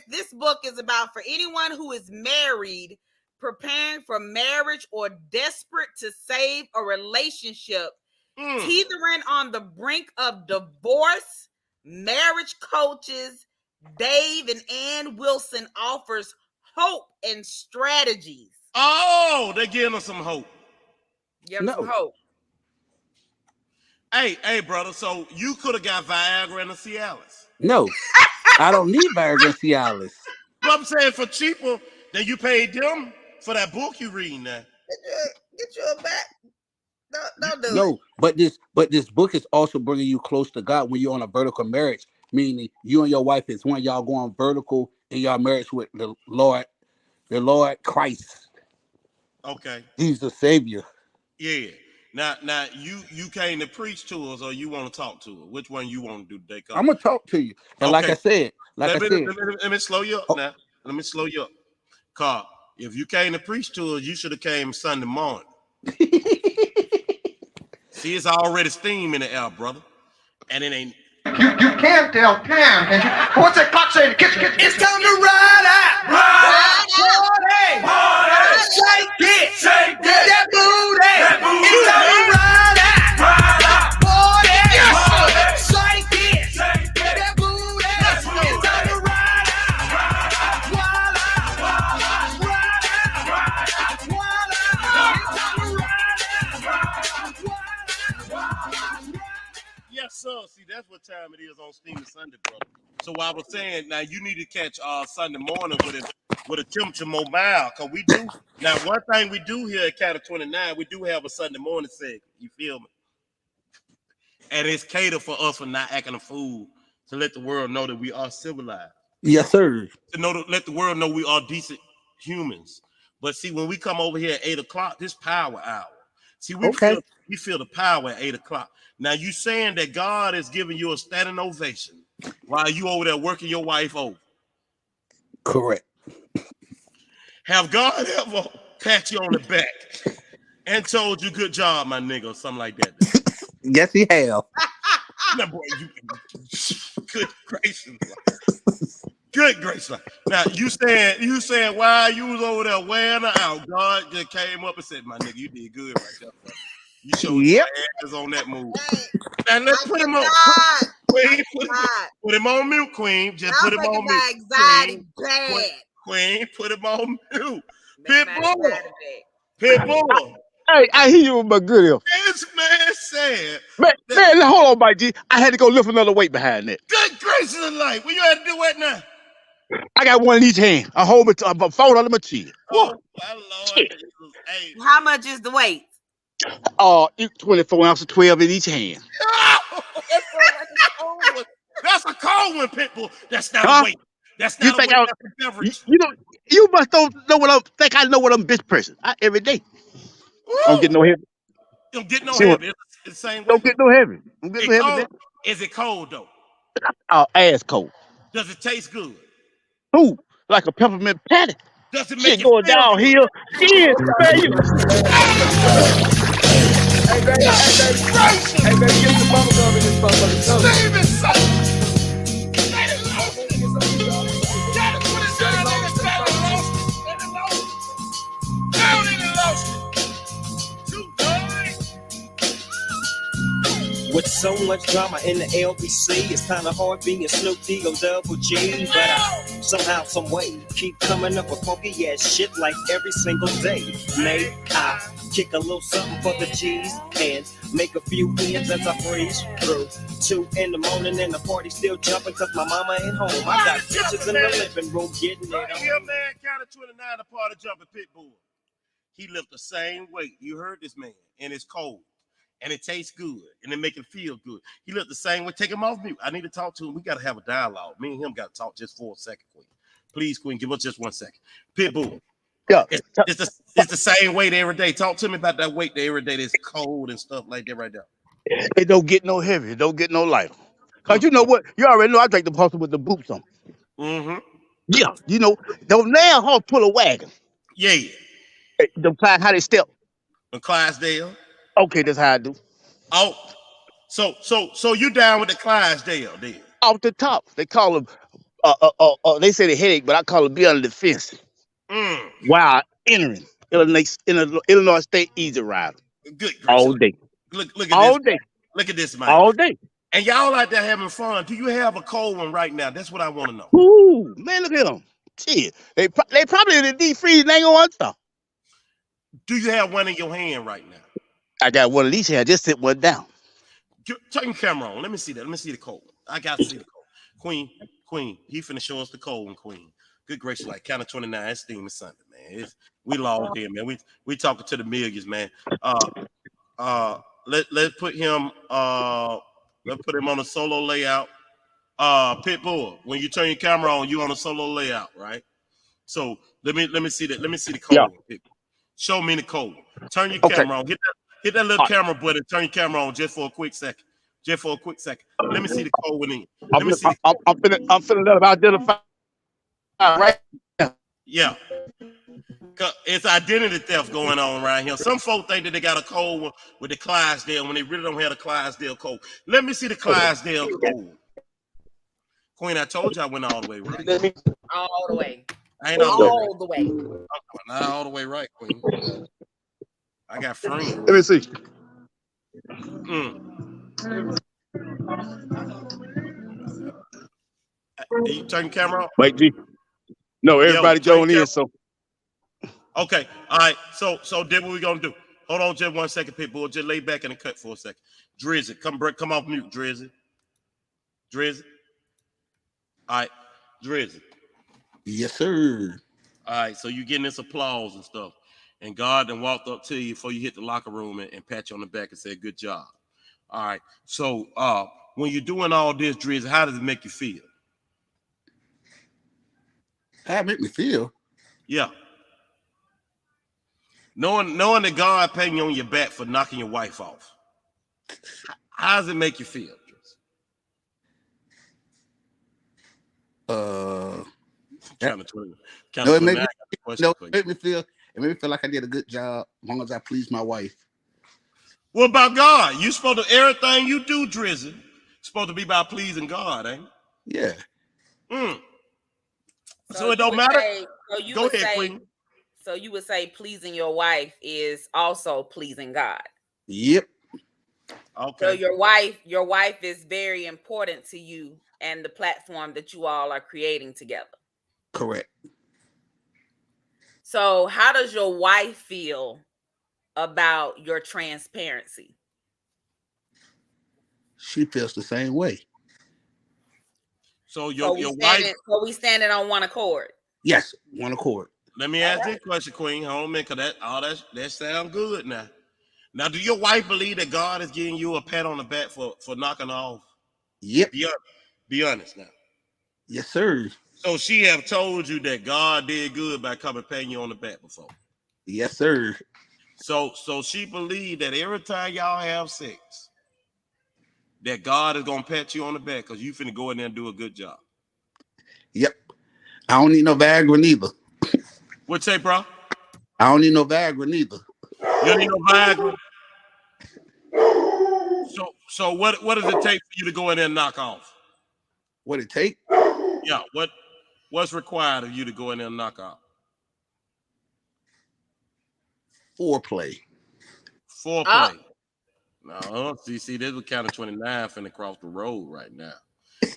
this book is about for anyone who is married, preparing for marriage, or desperate to save a relationship, teetering on the brink of divorce. Marriage coaches Dave and Ann Wilson offers hope and strategies. Oh, they're giving us some hope. Some hope. Hey, brother. So you could have got Viagra and a Cialis. No, I don't need Viagra and Cialis. But I'm saying for cheaper than you paid them for that book you reading now. Get your back. Don't do it. No, but this book is also bringing you close to God when you're on a vertical marriage, meaning you and your wife is one y'all going vertical in your marriage with the Lord Christ. Okay. He's the Savior. Yeah. Now you came to preach to us or you want to talk to us? Which one you want to do today? I'm gonna talk to you. And like I said, let me slow you up now. Let me slow you up. Carl, if you came to preach to us, you should have came Sunday morning. See, it's already steam in the air, brother. And it ain't. You can't tell time. What's that clock saying? It's time to ride out. Ride out. Party. Shake that booty. It's time to ride out. Party. Shake that booty. It's time to ride out. Wild out. Ride out. Wild out. It's time to ride out. Yes, sir. See, that's what time it is on Steamy Sunday, brother. So I was saying, now you need to catch Sunday morning with a temperature more mild, because we do. Now, one thing we do here at Cattle 29, we do have a Sunday morning segment. You feel me? And it's catered for us for not acting a fool, to let the world know that we are civilized. Yes, sir. Let the world know we are decent humans. But see, when we come over here at 8 o'clock, this power hour. See, we feel the power at 8 o'clock. Now, you saying that God is giving you a standing ovation while you over there working your wife over. Correct. have God ever pat you on the back and told you good job, my nigga, or something like that? Yes, he have. Now, boy, you good gracious. Good gracious. Now you saying while you was over there wearing her out, God just came up and said, "My nigga, you did good right there, bro. You showed your ass on that move." Hey, And let's put him on. Queen, put him on mute, Queen. Just put him on mute. Anxiety bad. Queen, put him on mute. Pitbull. Hey, I hear you with my good ear. This man said. Man, hold on, Mike G. I had to go lift another weight behind that. Good gracious of life. What you had to do what now? I got one in each hand. I hold it about 4 under my chin. Oh, my Lord. Hey. How much is the weight? 24 ounces, 12 in each hand. That's a cold one, Pitbull. That's not a weight. That's not a weight. That's a beverage. You must don't know what I know what I'm bitch person. Every day. Don't get no heavy. Don't get no heavy. It's the same way. Don't get no heavy. Don't get no heavy. Is it cold though? Ass cold. Does it taste good? Ooh, like a peppermint patty. Does it make you going downhill? Yeah, man. Hey, baby, get the bubble gum in this motherfucker. Steamy Sunday. With so much drama in the LBC, it's kinda hard being Snoop D or Double G. But I somehow, some way, keep coming up with funky ass shit like every single day. May I kick a little something for the G's and make a few ends as I breeze through 2 in the morning and the party still jumping cause my mama ain't home. I got bitches in the living room getting it on. Here, man, count of 29, the party jumping Pitbull. He lift the same weight. You heard this man, and it's cold. And it tastes good, and it make it feel good. He looked the same way. Take him off mute. I need to talk to him. We got to have a dialogue. Me and him got to talk just for a second, Queen. Please, Queen, give us just 1 second. Pitbull. Yeah. It's the same weight every day. Talk to me about that weight every day that's cold and stuff like that right there. It don't get no heavy. It don't get no lighter. Because you know what? You already know I take the hustle with the boots on. Mm-hmm. Yeah. You know, those now horse pull a wagon. Yeah. How they step. The Clydesdale. Okay, that's how I do. Oh, so you down with the Clydesdale then? Off the top. They call them, they say the headache, but I call it be under the fence. While entering Illinois State Easy Rider. Good. All day. Look at all this. Day. Look at this, man. All day. And y'all out there having fun. Do you have a cold one right now? That's what I want to know. Ooh, man, look at them. Shit. They probably in the deep freeze and ain't gonna stop. Do you have one in your hand right now? I got one of these here. I just sit one down. Turn your camera on. Let me see that. Let me see the cold. I got to see the cold. Queen, he finna show us the cold one, Queen. Good gracious, like count of 29. It's Steamy Sunday, man. We logged in, man. We talking to the millions, man. Let's put him on a solo layout. Pitbull, when you turn your camera on, you on a solo layout, right? So let me see that. Let me see the code. Yeah. Show me the code. Turn your camera on. Hit that little camera button. Turn your camera on just for a quick second. Let me see the code with him. I'm finna let him identify right now. Yeah. It's identity theft going on right here. Some folks think that they got a code with the Clydesdale when they really don't have a Clydesdale code. Let me see the Clydesdale code. Queen, I told you I went all the way right. All the way. I ain't all the way. Not all the way right, Queen. I got friends. Let me see. You turn camera on? Wait, G. No, everybody join in, so. Okay, all right. So then what we gonna do? Hold on just 1 second, Pitbull. Just lay back in the cut for a second. Drizzy, come off mute, Drizzy. All right, Drizzy. Yes, sir. All right, so you getting this applause and stuff. And God then walked up to you before you hit the locker room and pat you on the back and said, good job. All right. So when you're doing all this, Drizzy, how does it make you feel? How it make me feel? Yeah. Knowing that God patting you on your back for knocking your wife off. How does it make you feel, Drizzy? It made me feel like I did a good job as long as I pleased my wife. What about God? You supposed to everything you do, Drizzy, supposed to be about pleasing God, ain't it? Yeah. So it don't matter. Go ahead, Queen. So you would say pleasing your wife is also pleasing God. Yep. Okay. So your wife is very important to you and the platform that you all are creating together. Correct. So how does your wife feel about your transparency? She feels the same way. So your wife. So we standing on one accord. Yes, one accord. Let me ask this question, Queen. Hold on a minute, cause that sound good now. Now, do your wife believe that God is giving you a pat on the back for knocking off? Yep. Be honest now. Yes, sir. So she have told you that God did good by coming patting you on the back before. Yes, sir. So she believed that every time y'all have sex, that God is gonna pat you on the back because you finna go in there and do a good job. Yep. I don't need no Viagra neither. What'd you say, bro? I don't need no Viagra neither. You don't need no Viagra. So what does it take for you to go in there and knock off? What it take? Yeah. What's required of you to go in there and knock off? Foreplay. No, see, this was counting 29 finna cross the road right now.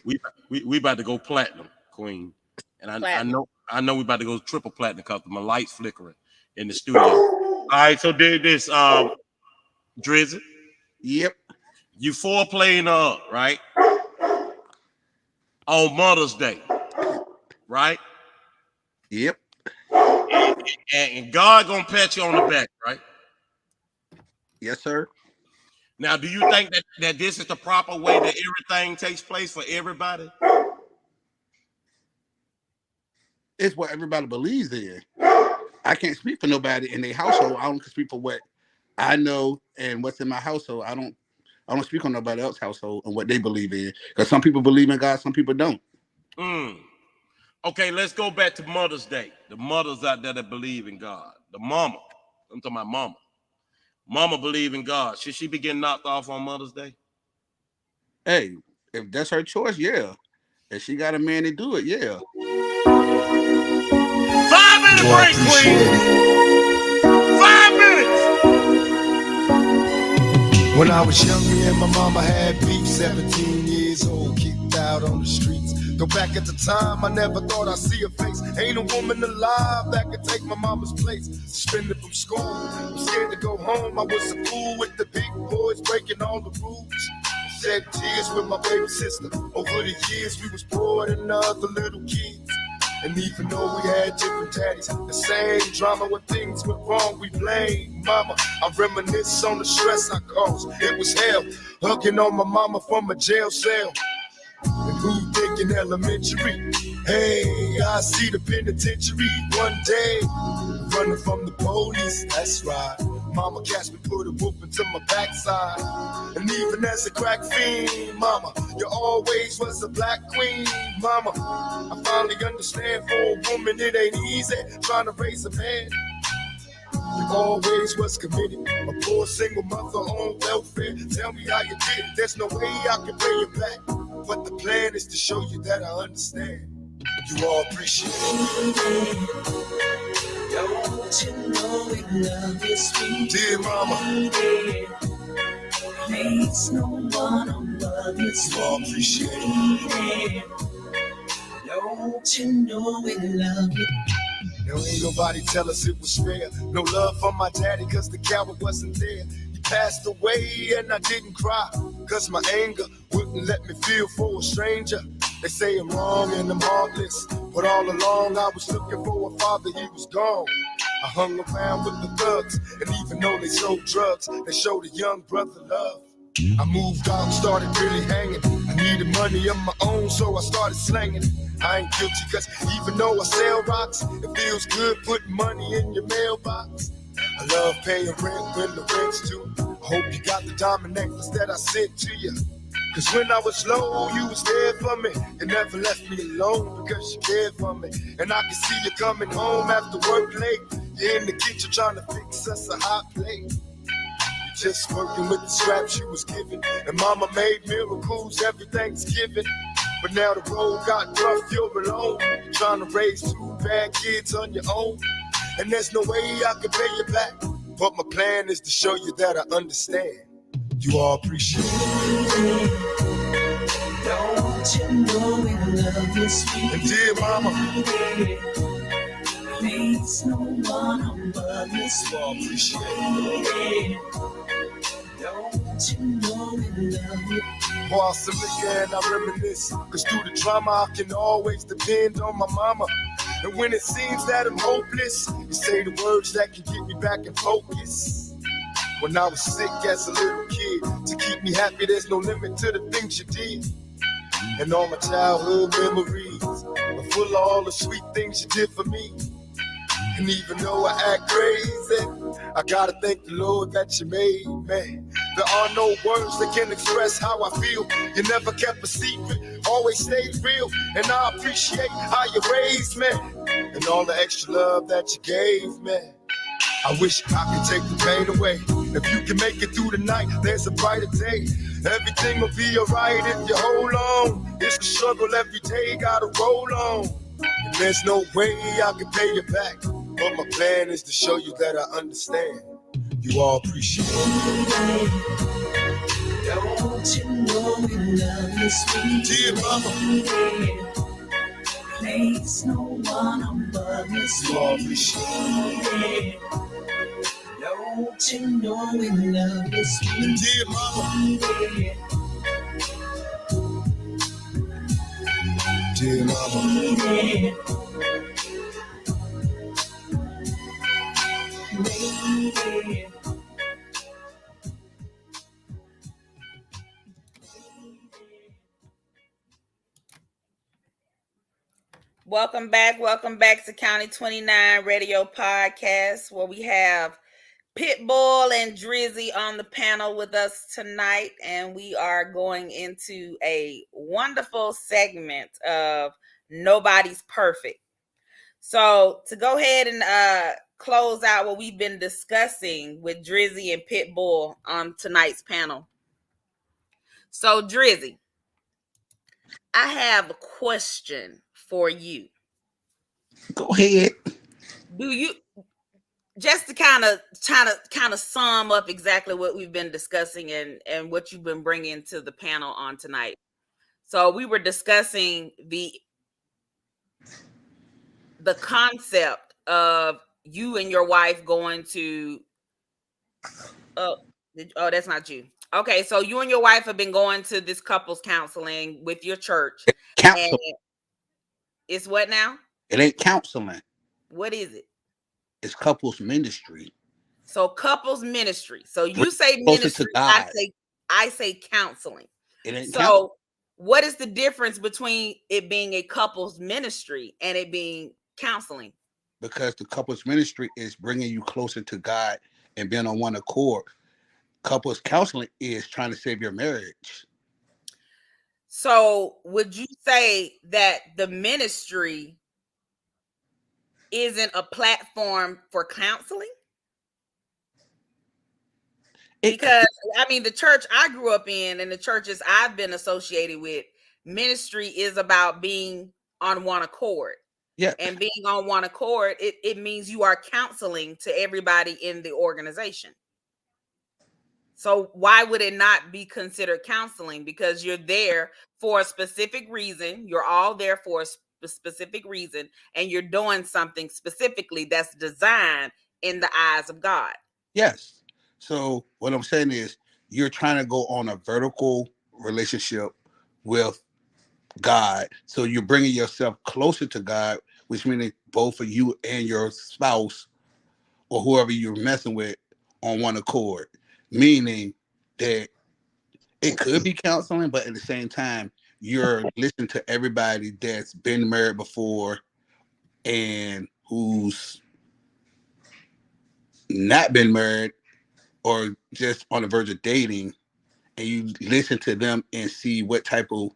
We about to go platinum, Queen, and I know we about to go triple platinum because my lights flickering in the studio. All right, so did this Drizzy. Yep. You foreplaying up, right? On Mother's Day, right? Yep. And God gonna pat you on the back, right? Yes, sir. Now, do you think that this is the proper way that everything takes place for everybody? It's what everybody believes in. I can't speak for nobody in their household. I don't speak for what I know and what's in my household. I don't speak on nobody else's household and what they believe in. Because some people believe in God, some people don't. Okay, let's go back to Mother's Day. The mothers out there that believe in God. The mama. I'm talking about mama. Mama believe in God. Should she be getting knocked off on Mother's Day? Hey, if that's her choice, yeah. If she got a man to do it, yeah. 5-minute break, Queen. 5 minutes. When I was young, me and my mama had beef. 17 years old, kicked out on the streets. Though back at the time, I never thought I'd see her face. Ain't a woman alive that could take my mama's place. Suspended from school, I'm scared to go home. I was a fool with the big boys, breaking all the rules. Shed tears with my baby sister. Over the years, we was poor than other little kids. And even though we had different daddies, the same drama when things went wrong, we blame mama. I reminisce on the stress I caused. It was hell, hugging on my mama from a jail cell. And who thinking elementary? Hey, I see the penitentiary one day. Running from the police, that's right. Mama catch me, put a whoop into my backside. And even as a crack fiend, mama, you always was a black queen, mama. I finally understand for a woman it ain't easy trying to raise a man. You always was committed, a poor single mother on welfare. Tell me how you did it, there's no way I can pay you back. But the plan is to show you that I understand. You all appreciate it. Don't you know we love you, sweet dear mama? Please, no one above you, you all appreciate it. Don't you know we love you? There ain't nobody tell us it was fair. No love for my daddy, cause the coward wasn't there. He passed away and I didn't cry, cause my anger wouldn't let me feel for a stranger. They say I'm wrong and I'm heartless, but all along I was looking for a father, he was gone. I hung around with the thugs, and even though they sold drugs, they showed a young brother love. I moved out and started really hanging. I needed money of my own, so I started slanging. I ain't guilty, cause even though I sell rocks, it feels good putting money in your mailbox. I love paying rent when the rent's due. I hope you got the diamond necklace that I sent to you. Cause when I was low, you was there for me. You never left me alone because you cared for me. And I can see you coming home after work late. You're in the kitchen trying to fix us a hot plate. You're just working with the scraps you was given. And mama made miracles every Thanksgiving. But now the road got rough, you're alone. Trying to raise two bad kids on your own. And there's no way I can pay you back. But my plan is to show you that I understand. You all appreciate it. Don't you know we love you, sweet? And dear mama, please, no one above you, sweet. You all appreciate it. Don't you know we love you? Pour out some liquor and I reminisce. Cause through the drama I can always depend on my mama. And when it seems that I'm hopeless, you say the words that can get me back in focus. When I was sick as a little kid, to keep me happy, there's no limit to the things you did. And all my childhood memories are full of all the sweet things you did for me. And even though I act crazy, I gotta thank the Lord that you made me. There are no words that can express how I feel. You never kept a secret, always stayed real. And I appreciate how you raised me and all the extra love that you gave me. I wish I could take the pain away. If you can make it through the night, there's a brighter day. Everything will be alright if you hold on. It's a struggle every day, gotta roll on. And there's no way I can pay you back. But my plan is to show you that I understand. You all appreciate it. Don't you know we love you, sweet? Dear mama, please, no one above you, sweet. You all appreciate it. Don't you know we love you, sweet? Dear mama, dear mama. Welcome back to County 29 Radio Podcast, where we have Pitbull and Drizzy on the panel with us tonight, and we are going into a wonderful segment of Nobody's Perfect. So to go ahead and close out what we've been discussing with Drizzy and Pitbull on tonight's panel. So Drizzy, I have a question for you. Go ahead. Do you, just to kind of sum up exactly what we've been discussing and what you've been bringing to the panel on tonight. So we were discussing the concept of you and your wife going to that's not you. Okay, so you and your wife have been going to this couples counseling with your church. Counseling. It's what now? It ain't counseling. What is it? It's couples ministry. So couples ministry. So you say ministry, I say counseling. It ain't so counseling. What is the difference between it being a couples ministry and it being counseling? Because the couples ministry is bringing you closer to God and being on one accord. Couples counseling is trying to save your marriage. So would you say that the ministry isn't a platform for counseling? Because I mean, the church I grew up in and the churches I've been associated with, ministry is about being on one accord. Yeah. And being on one accord, it means you are counseling to everybody in the organization. So why would it not be considered counseling? Because you're there for a specific reason. You're all there for a specific reason, and you're doing something specifically that's designed in the eyes of God. Yes. So what I'm saying is you're trying to go on a vertical relationship with God. So you're bringing yourself closer to God, which means both of you and your spouse or whoever you're messing with on one accord. Meaning that it could be counseling, but at the same time, you're listening to everybody that's been married before and who's not been married or just on the verge of dating, and you listen to them and see what type of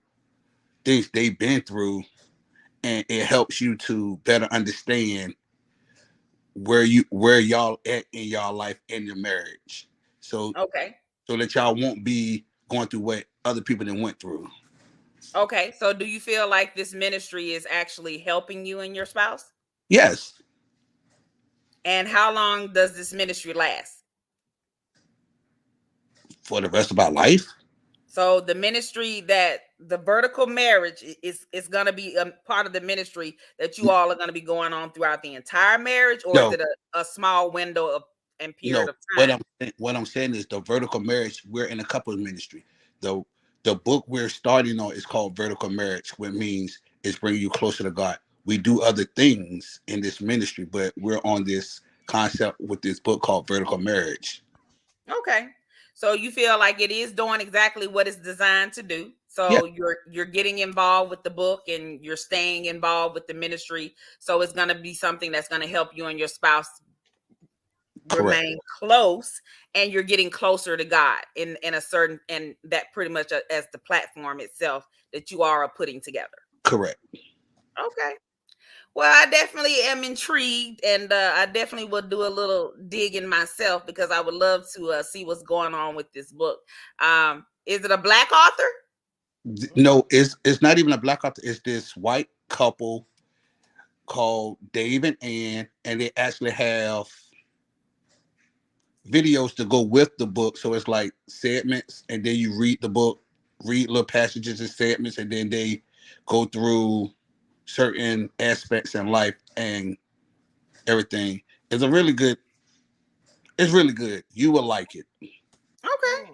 things they've been through, and it helps you to better understand where y'all at in y'all life and your marriage. So okay, so that y'all won't be going through what other people done went through. Okay, so do you feel like this ministry is actually helping you and your spouse? Yes. And how long does this ministry last? For the rest of our life. So the ministry that the vertical marriage is going to be a part of the ministry that you all are going to be going on throughout the entire marriage, or is No, it a small window of and period no. of time? What I'm saying is the vertical marriage. We're in a couples ministry. The the book we're starting on is called Vertical Marriage, which means it's bringing you closer to God. We do other things in this ministry, but we're on this concept with this book called Vertical Marriage. Okay. So you feel like it is doing exactly what it's designed to do. Yeah, So you're getting involved with the book and you're staying involved with the ministry. So it's going to be something that's going to help you and your spouse correct, remain close, and you're getting closer to God in a certain, and that pretty much as the platform itself that you are putting together. correct. Okay. Well, I definitely am intrigued, and I definitely will do a little digging myself because I would love to see what's going on with this book. Is it a Black author? No, it's not even a black author. It's this white couple called Dave and Ann, and they actually have videos to go with the book. So it's like segments, and then you read the book, read little passages and segments, and then they go through certain aspects in life and everything. It's a really good. It's really good. You will like it. Okay.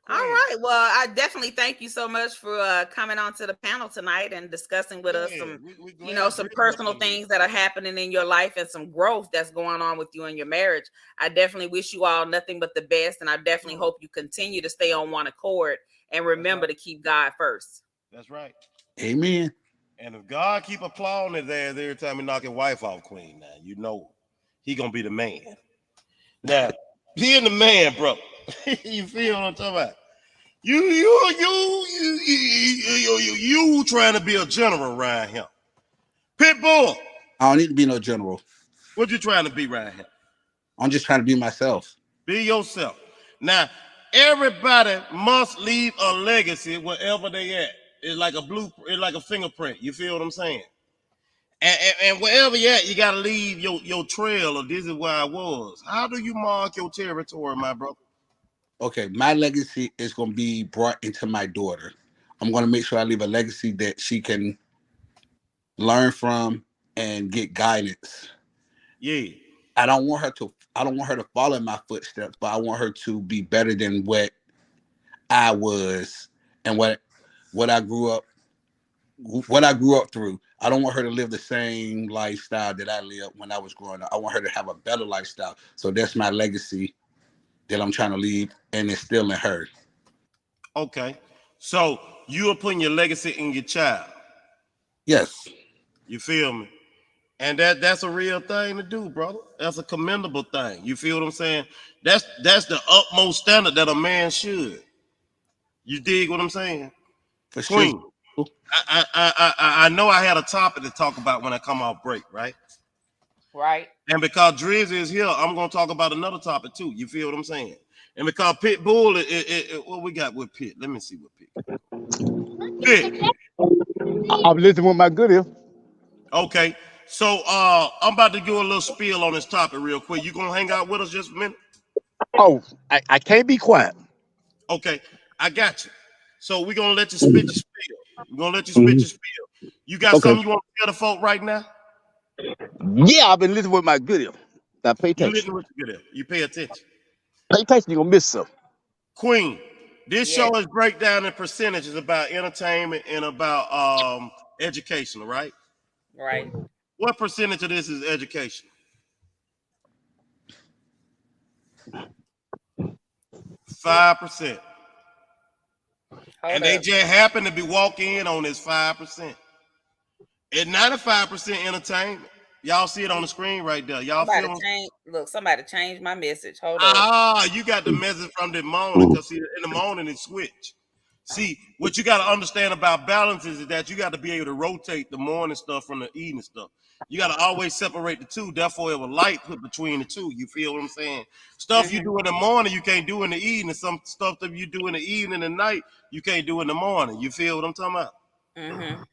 All right. Well, I definitely thank you so much for coming on to the panel tonight and discussing with us some, some personal things that are happening in your life and some growth that's going on with you and your marriage. I definitely wish you all nothing but the best, and I definitely hope you continue to stay on one accord and remember to keep God first. That's right. Amen. And if God keep applauding his ass every time he knock his wife off, Queen, now you know he gonna be the man. Now, being the man, bro, you feel what I'm talking about? You trying to be a general around here. Pitbull. I don't need to be no general. What you trying to be around here? I'm just trying to be myself. Be yourself. Now, everybody must leave a legacy wherever they at. It's like a blueprint, it's like a fingerprint. You feel what I'm saying? And wherever you at, you gotta leave your trail, or this is where I was. How do you mark your territory, my brother? Okay, my legacy is going to be brought into my daughter. I'm going to make sure I leave a legacy that she can learn from and get guidance. Yeah. I don't want her to follow in my footsteps, but I want her to be better than what I was and what I grew up through. I don't want her to live the same lifestyle that I lived when I was growing up. I want her to have a better lifestyle. So that's my legacy that I'm trying to leave and instill in her. Okay. So you are putting your legacy in your child. Yes. You feel me? And that's a real thing to do, brother. That's a commendable thing. You feel what I'm saying? That's the utmost standard that a man should. You dig what I'm saying? For Queen, sure. I know I had a topic to talk about when I come off break, right? Right. And because Drizzy is here, I'm going to talk about another topic too. You feel what I'm saying? And because Pitbull, what we got with Pit? Let me see what Pit. Pit. I'm listening with my good ear. Okay. So I'm about to do a little spiel on this topic real quick. You going to hang out with us just a minute? Oh, I can't be quiet. Okay. I got you. So we're going to let you spit your spiel. We're going to let you spit your spiel. You got something you want to tell the folk right now? Yeah, I've been listening with my good ear. Now pay You attention. listen what you get at. You pay attention. Pay attention, you're going to miss something. Queen, this show is breakdown in percentages about entertainment and about educational, right? Right. What percentage of this is education? 5%. And they just happen to be walking in on this 5%. It's 95% entertainment. Y'all see it on the screen right there. Y'all feel somebody changed my message. Hold on. You got the message from the morning, because see, in the morning it switched. See, what you got to understand about balance is that you got to be able to rotate the morning stuff from the evening stuff. You got to always separate the two. Therefore, it will light put between the two. You feel what I'm saying? Stuff you do in the morning, you can't do in the evening. Some stuff that you do in the evening and night, you can't do in the morning. You feel what I'm talking about? Mm-hmm.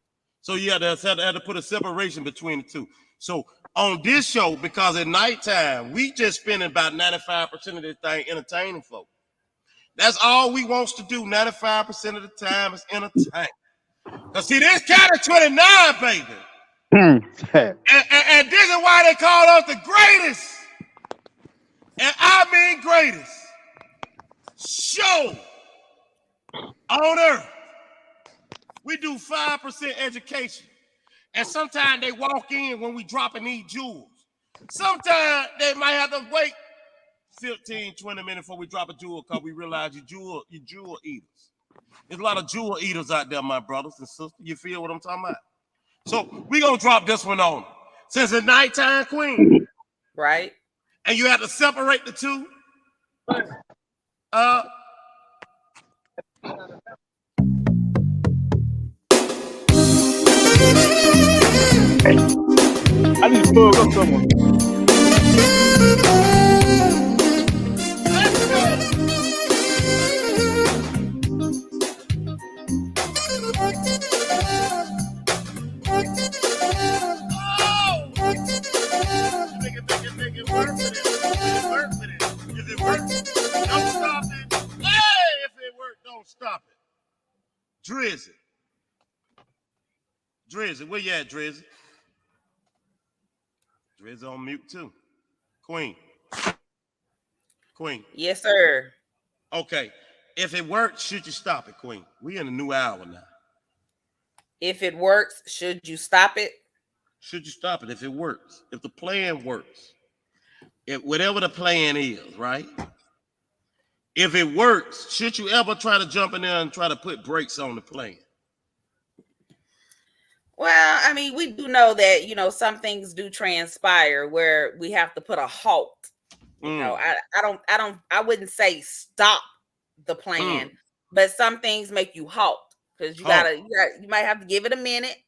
So you have to put a separation between the two. So on this show, because at nighttime, we just spending about 95% of this thing entertaining folks. That's all we wants to do. 95% of the time is entertain. Cause see, this kind of 29, baby. and this is why they call us the greatest. And I mean greatest show on earth. We do 5% education. And sometimes they walk in when we dropping these jewels. Sometimes they might have to wait 15, 20 minutes before we drop a jewel because we realize you jewel eaters. There's a lot of jewel eaters out there, my brothers and sisters. You feel what I'm talking about? So we gonna drop this one on. Since it's nighttime, Queen. Right. And you have to separate the two. I need to plug up someone. Make it work with it. If it works, don't stop it. Hey, if it works, don't stop it. Drizzy, where you at, Drizzy? Drizzy on mute too. Queen. Yes, sir. Okay. If it works, should you stop it, Queen? We in a new hour now. If it works, should you stop it? Should you stop it if it works? If the plan works. If whatever the plan is, right? If it works, should you ever try to jump in there and try to put brakes on the plan? Well, I mean, we do know that, some things do transpire where we have to put a halt. I wouldn't say stop the plan, but some things make you halt because you might have to give it a minute.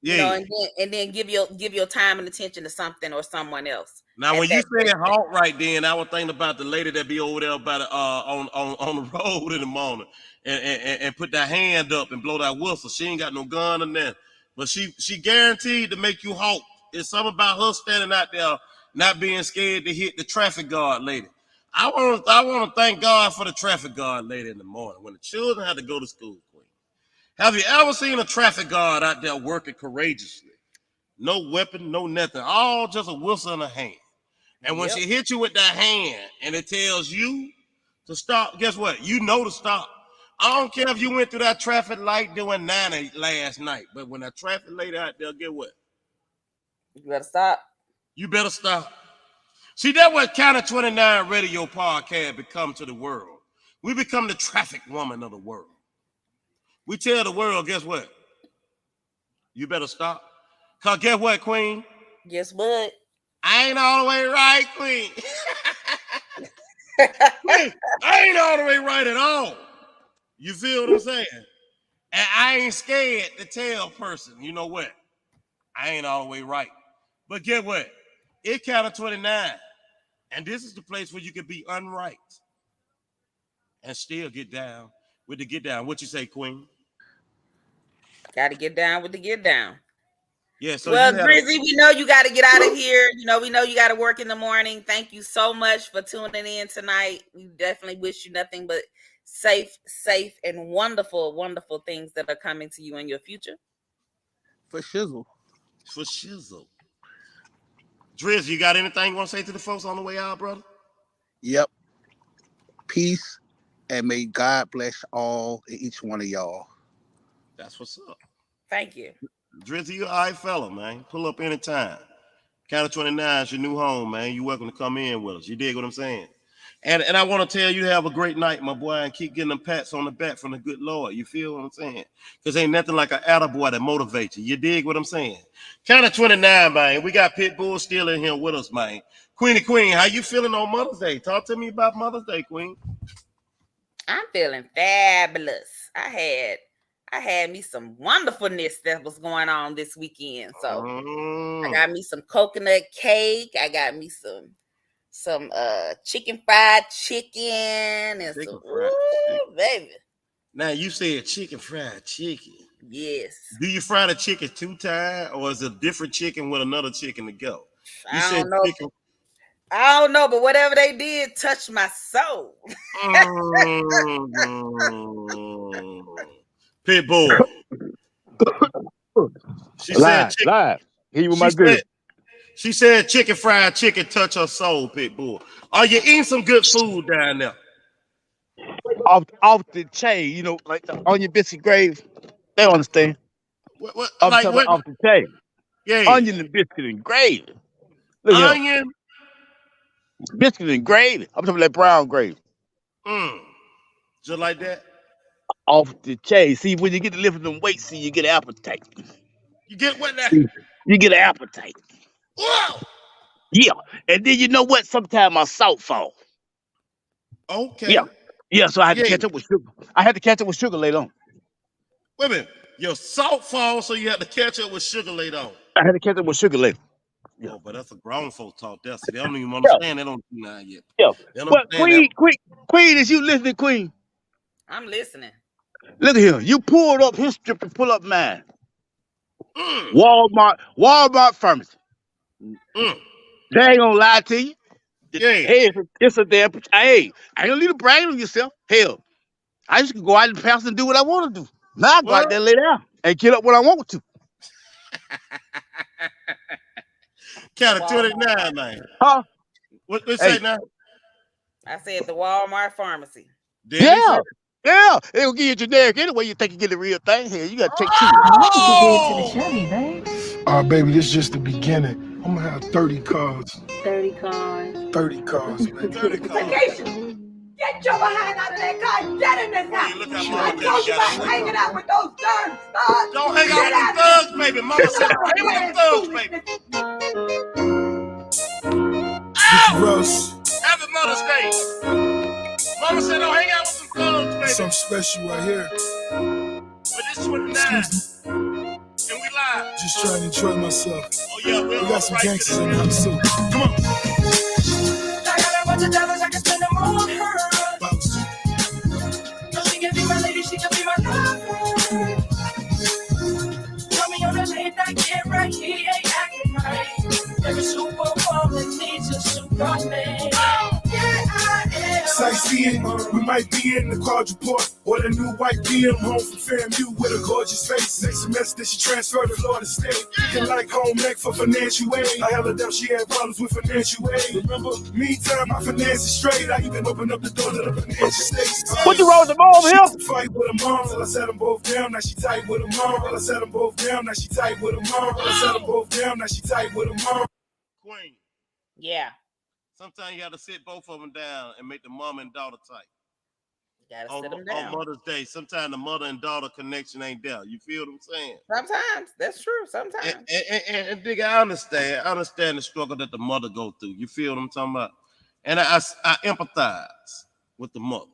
Yeah. And then give your time and attention to something or someone else. Now, when you say halt right then, I was thinking about the lady that be over there by the, on the road in the morning and put that hand up and blow that whistle. She ain't got no gun or nothing, but she guaranteed to make you halt. It's something about her standing out there not being scared to hit the traffic guard lady. I want to thank God for the traffic guard lady in the morning when the children had to go to school. Queen, have you ever seen a traffic guard out there working courageously? No weapon, no nothing, all just a whistle in a hand. And when she hits you with that hand and it tells you to stop, guess what? You know to stop. I don't care if you went through that traffic light doing 90 last night, but when that traffic lady out there, get what? You better stop. You better stop. See, that's what Counter 29 Radio Podcast become to the world. We become the traffic woman of the world. We tell the world, guess what? You better stop. Because guess what, Queen? Guess what? I ain't all the way right, Queen. Queen, I ain't all the way right at all. You feel what I'm saying? And I ain't scared to tell a person, you know what? I ain't all the way right. But get what? It counted 29. And this is the place where you can be unright and still get down with the get down. What you say, Queen? Got to get down with the get down. Yeah, so Drizzy, we know you got to get out of here. We know you got to work in the morning. Thank you so much for tuning in tonight. We definitely wish you nothing but safe, and wonderful, wonderful things that are coming to you in your future. For shizzle. Drizzy, you got anything you want to say to the folks on the way out, brother? Yep. Peace, and may God bless all and each one of y'all. That's what's up. Thank you. Drizzy, you all right fella, man. Pull up anytime. Counter 29 is your new home, man. You're welcome to come in with us. You dig what I'm saying? And I want to tell you to have a great night, my boy, and keep getting them pats on the back from the good Lord. You feel what I'm saying? Because ain't nothing like an attaboy that motivates you. You dig what I'm saying? Counter 29, man. We got Pitbull still in here with us, man. Queen, how you feeling on Mother's Day? Talk to me about Mother's Day, Queen. I'm feeling fabulous. I had me some wonderfulness that was going on this weekend. So I got me some coconut cake. I got me some chicken fried chicken and baby. Now you said fried chicken. Yes. Do you fry the chicken 2 times, or is it a different chicken with another chicken to go? You I said don't know. chicken. I don't know, but whatever they did touched my soul. Pitbull. She said chicken. Live. Here with my girl. She said fried chicken touch her soul, Pitbull. Are you eating some good food down there? Off the chain, you know, like the onion biscuit gravy. They don't understand. What I'm like talking what? about off the chain. Yeah. Onion and biscuit and gravy. Look onion, biscuit and gravy. I'm talking about that brown gravy. Just like that. Off the chain. See, when you get to lifting them weights, you get an appetite. You get what now? You get an appetite. Whoa! Yeah. And then you know what? Sometimes my salt fall. Okay. Yeah. Yeah, so I had to catch up with sugar. I had to catch up with sugar later on. Wait a minute. Your salt falls, so you have to catch up with sugar later on. I had to catch up with sugar later. Yeah. Oh, but that's a grown folk talk. They don't even understand. They don't do that yet. Yeah. But Queen, is you listening, Queen? I'm listening. Look at him. You pulled up his strip and pull up mine. Walmart pharmacy. They ain't gonna lie to you. Hey, it's a damn. Hey, I ain't gonna leave to brag on yourself. Hell, I just can go out in the past and do what I want to do. Now I go out there and lay down and get up when I want to. Count of 29, man. Huh? What they say now? I said the Walmart pharmacy. Yeah. They gonna give you a generic anyway. You think you get the real thing here? You gotta take two. Baby, this is just the beginning. I'm gonna have 30 cars. 30 cars. 30 cars, baby. 30 cars. Get your behind out of that car. Get in this house. I told you about hanging out with those thugs. Don't hang out with the thugs, baby. Mama said don't hang with the thugs, baby. Russ. Happy Mother's Day. Mama said don't hang out with some thugs, baby. Something special right here. But it's 29. And we live. Just trying to enjoy myself. Oh, yeah, we got some gangsters in the house, too. Come on. I got a bunch of dollars, I can spend them on her. No, she can be my lady, she can be my lover. Tell me on the late night, get right, he ain't acting right. Every superwoman needs a Superman. Sightseeing, we might be in the quadruport or the new white BM home from FAMU with a gorgeous face. Next semester, she transferred to Florida State. Looking like home ec for financial aid. I held her down, she had problems with financial aid. Remember, meantime, my finances straight. I even opened up the door to the financial states. What you wrong with the mom here? Fight with her mom till I set them both down. Now she tight with her mom. Till I set them both down. Now she tight with her mom. Till I set them both down. Now she tight with her mom. Queen. Yeah. Sometimes you got to sit both of them down and make the mom and daughter tight. You gotta sit them down. On Mother's Day, sometimes the mother and daughter connection ain't there. You feel what I'm saying? Sometimes. That's true. Sometimes. And Digga, I understand the struggle that the mother go through. You feel what I'm talking about? And I empathize with the mother.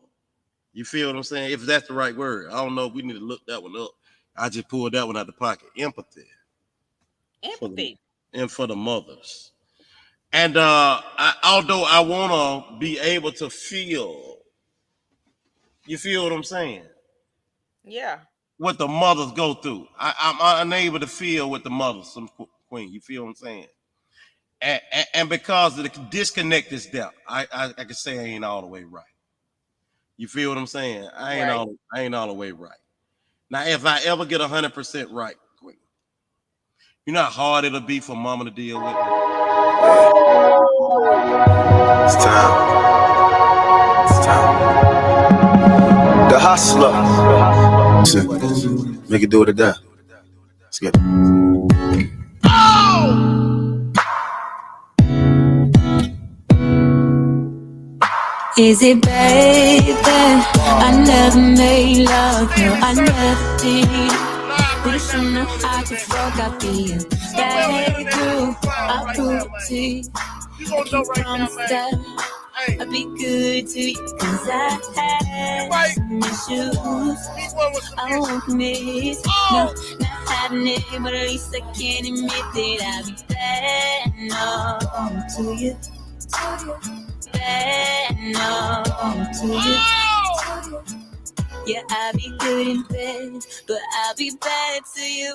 You feel what I'm saying? If that's the right word. I don't know if we need to look that one up. I just pulled that one out the pocket. Empathy. And for the mothers. And although I want to be able to feel, you feel what I'm saying? Yeah. What the mothers go through. I'm unable to feel what the mothers, some Queen, you feel what I'm saying? And because the disconnect is there, I can say I ain't all the way right. You feel what I'm saying? I ain't all the way right. Now, if I ever get 100% right, Queen, you know how hard it'll be for mama to deal with me? It's time. The hustler. Make it do it or die. Let's get it. Is it baby? I never made love, no, I never did. We should know how to fuck, I feel. Stay through, I'll prove it to you. I can promise that I'll be good to you. Cause I had some issues I won't miss. No, not having it, but at least I can admit that I'll be bad. No, to you. Bad, no, to you. Yeah, I'll be good in bed, but I'll be bad to you.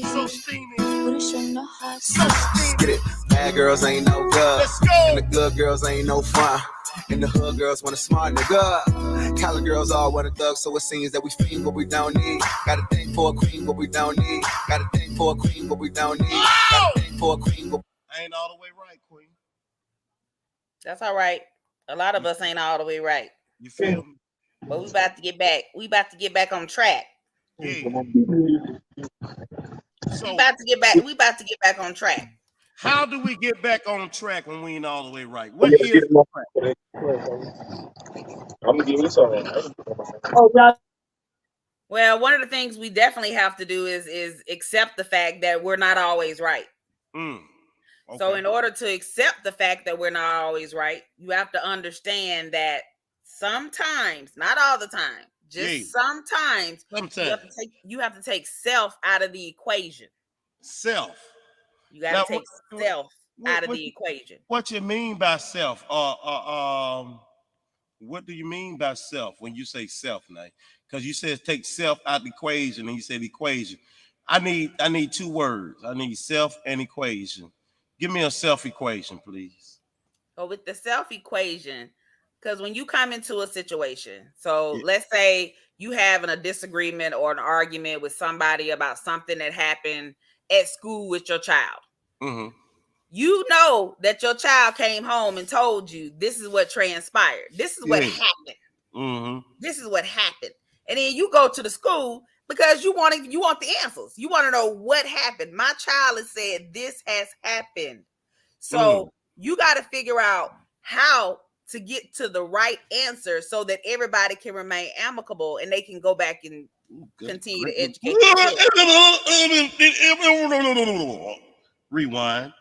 So steamy. Get it. Bad girls ain't no good. Let's go. And the good girls ain't no fun. And the hood girls want a smart nigga. Cali girls all want a thug, so it seems that we fiend what we don't need. Got a thing for a queen, what we don't need. Got a thing for a queen, what we don't need. Got a thing for a queen. I ain't all the way right, queen. That's all right. A lot of us ain't all the way right. You feel me? But we about to get back. We about to get back on track. Yeah. So we about to get back. We about to get back on track. How do we get back on track when we ain't all the way right? What is the track? I'm gonna give you this one. Well, one of the things we definitely have to do is accept the fact that we're not always right. Okay. So in order to accept the fact that we're not always right, you have to understand that sometimes, not all the time, just sometimes you have to take self out of the equation. Self. You got to take self out of the equation. What you mean by self? What do you mean by self when you say self now? Because you said take self out the equation, and you said equation. I need two words. I need self and equation. Give me a self equation, please. So with the self equation, because when you come into a situation, so let's say you having a disagreement or an argument with somebody about something that happened at school with your child. Mm-hmm. You know that your child came home and told you this is what transpired. This is what happened. Mm-hmm. This is what happened. And then you go to the school because you want the answers. You want to know what happened. My child has said this has happened. So you got to figure out how to get to the right answer so that everybody can remain amicable and they can go back and continue to educate. Rewind.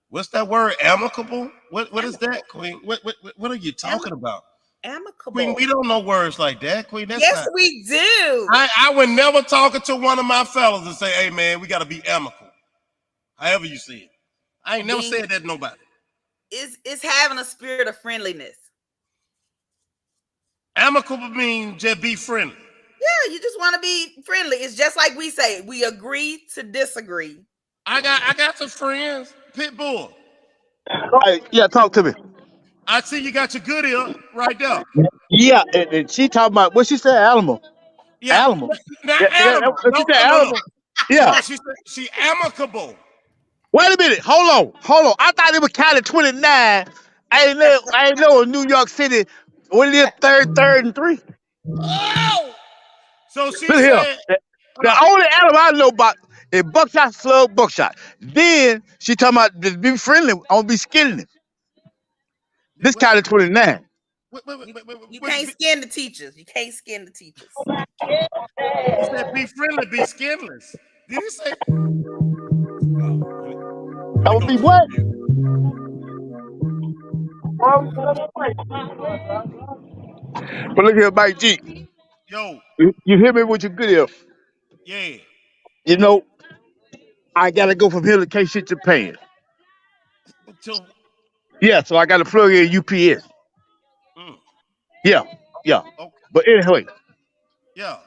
What's that word? Amicable? What is that, Queen? What are you talking about? Amicable. Queen, we don't know words like that, Queen. That's yes, we do. I would never talk to one of my fellas and say, hey man, we gotta be amicable. However you see it. I ain't never said that to nobody. It's having a spirit of friendliness. Amicable means just be friendly. Yeah, you just want to be friendly. It's just like we say, we agree to disagree. I got some friends. Pitbull. Hey, yeah, talk to me. I see you got your good ear right there. Yeah, and she talking about what she said, animal. Yeah, animal. Not Yeah, animal. she said animal. Yeah. No, she amicable. Wait a minute. Hold on. I thought it was counted 29. I ain't know in New York City. What it is, third and 3. Oh! So she Look said here. The only animal I know about is buckshot, slug, buckshot. Then she talking about just be friendly. I'm gonna be skinning it. This counted 29. You can't skin the teachers. You can't skin the teachers. He said be friendly, be skinless. Did he say? I will be what? But look here, Mike G. Yo. You hear me with your good ear? Yeah. You know, I gotta go from here to K-Shit, Japan. Yeah, so I gotta plug in UPS. Yeah. Okay. But anyway. Yeah.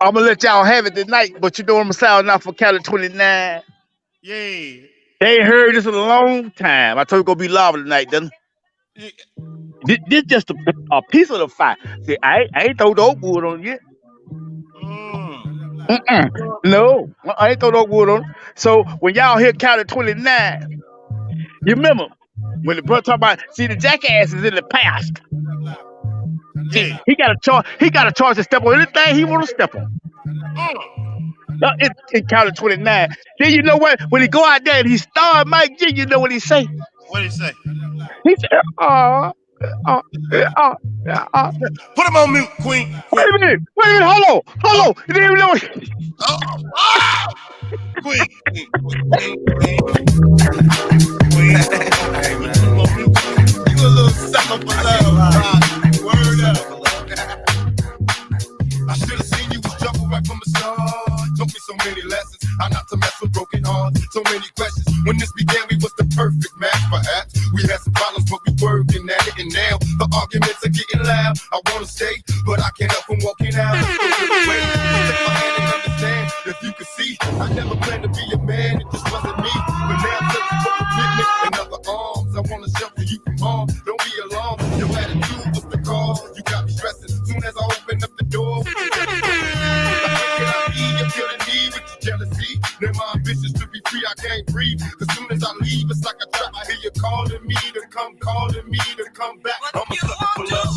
I'm gonna let y'all have it tonight, but you know I'm sounding out for Cali 29. Yeah. They ain't heard this in a long time. I told you gonna be lava tonight, didn't I? This just a piece of the fire. See, I ain't throw the oak wood on yet. No, I ain't throw the oak wood on. So when y'all hear Cali 29, you remember when the brother talk about, see, the jackass is in the past. See, he got a charge to step on anything he want to step on. It counted 29. Then you know what? When he go out there and he starred Mike G, you know what he say? What did he say? He said, put him on mute, Queen. Wait a minute, hold on. You didn't even know it. Queen. You a little sucker for love. Word up. I should have seen you was jumping right from the start. Took me so many lessons, how not to mess with broken hearts. So many questions. When this began, we was the perfect match. Perhaps we had some problems, but we working at it. And now the arguments are getting loud. I wanna stay, but I can't help from walking out. Take my hand and understand. If you could see, I never planned to be a man. It just wasn't me. But now I'm searching for commitment and other arms. I wanna shelter you from harm. Don't be alarmed. Your attitude was the cause. You got me stressing. Soon as I open up the door. You're killing me with your jealousy. Now my ambitions to be free, I can't breathe. As soon as I leave, it's like a trap. I hear you calling me to come back. I'm a sucker for love.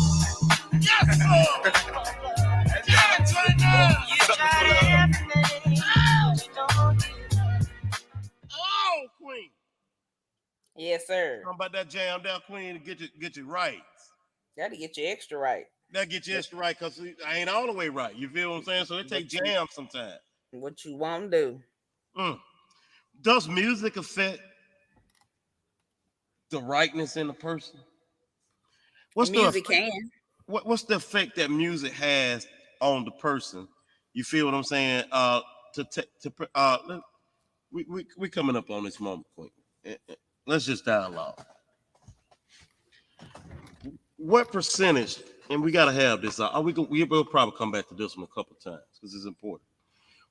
Yes, sir. Oh, Queen. Yes, sir. Talking about that jam down, Queen, to get you right. Gotta get you extra right. That get you extra right because I ain't all the way right. You feel what I'm saying? So it takes jam sometimes. What you want to do. Does music affect the rightness in the person? What's music the effect, can. What's the effect that music has on the person? You feel what I'm saying? We coming up on this moment, Queen. Let's just dialogue. What percentage? And we gotta have this. We'll probably come back to this one a couple of times because it's important.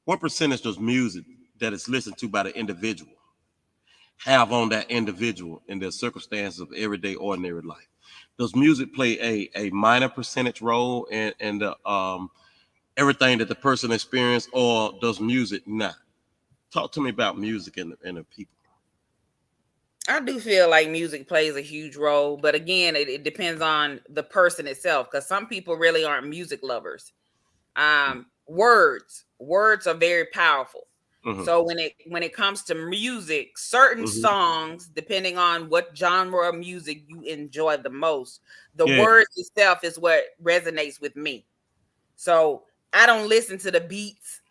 What percentage does music that is listened to by the individual have on that individual in their circumstances of everyday ordinary life? Does music play a minor percentage role in the everything that the person experienced, or does music not? Talk to me about music and the people. I do feel like music plays a huge role, but again, it depends on the person itself, because some people really aren't music lovers. Words are very powerful. Mm-hmm. So when it comes to music, certain songs, depending on what genre of music you enjoy the most, the words itself is what resonates with me. So I don't listen to the beats.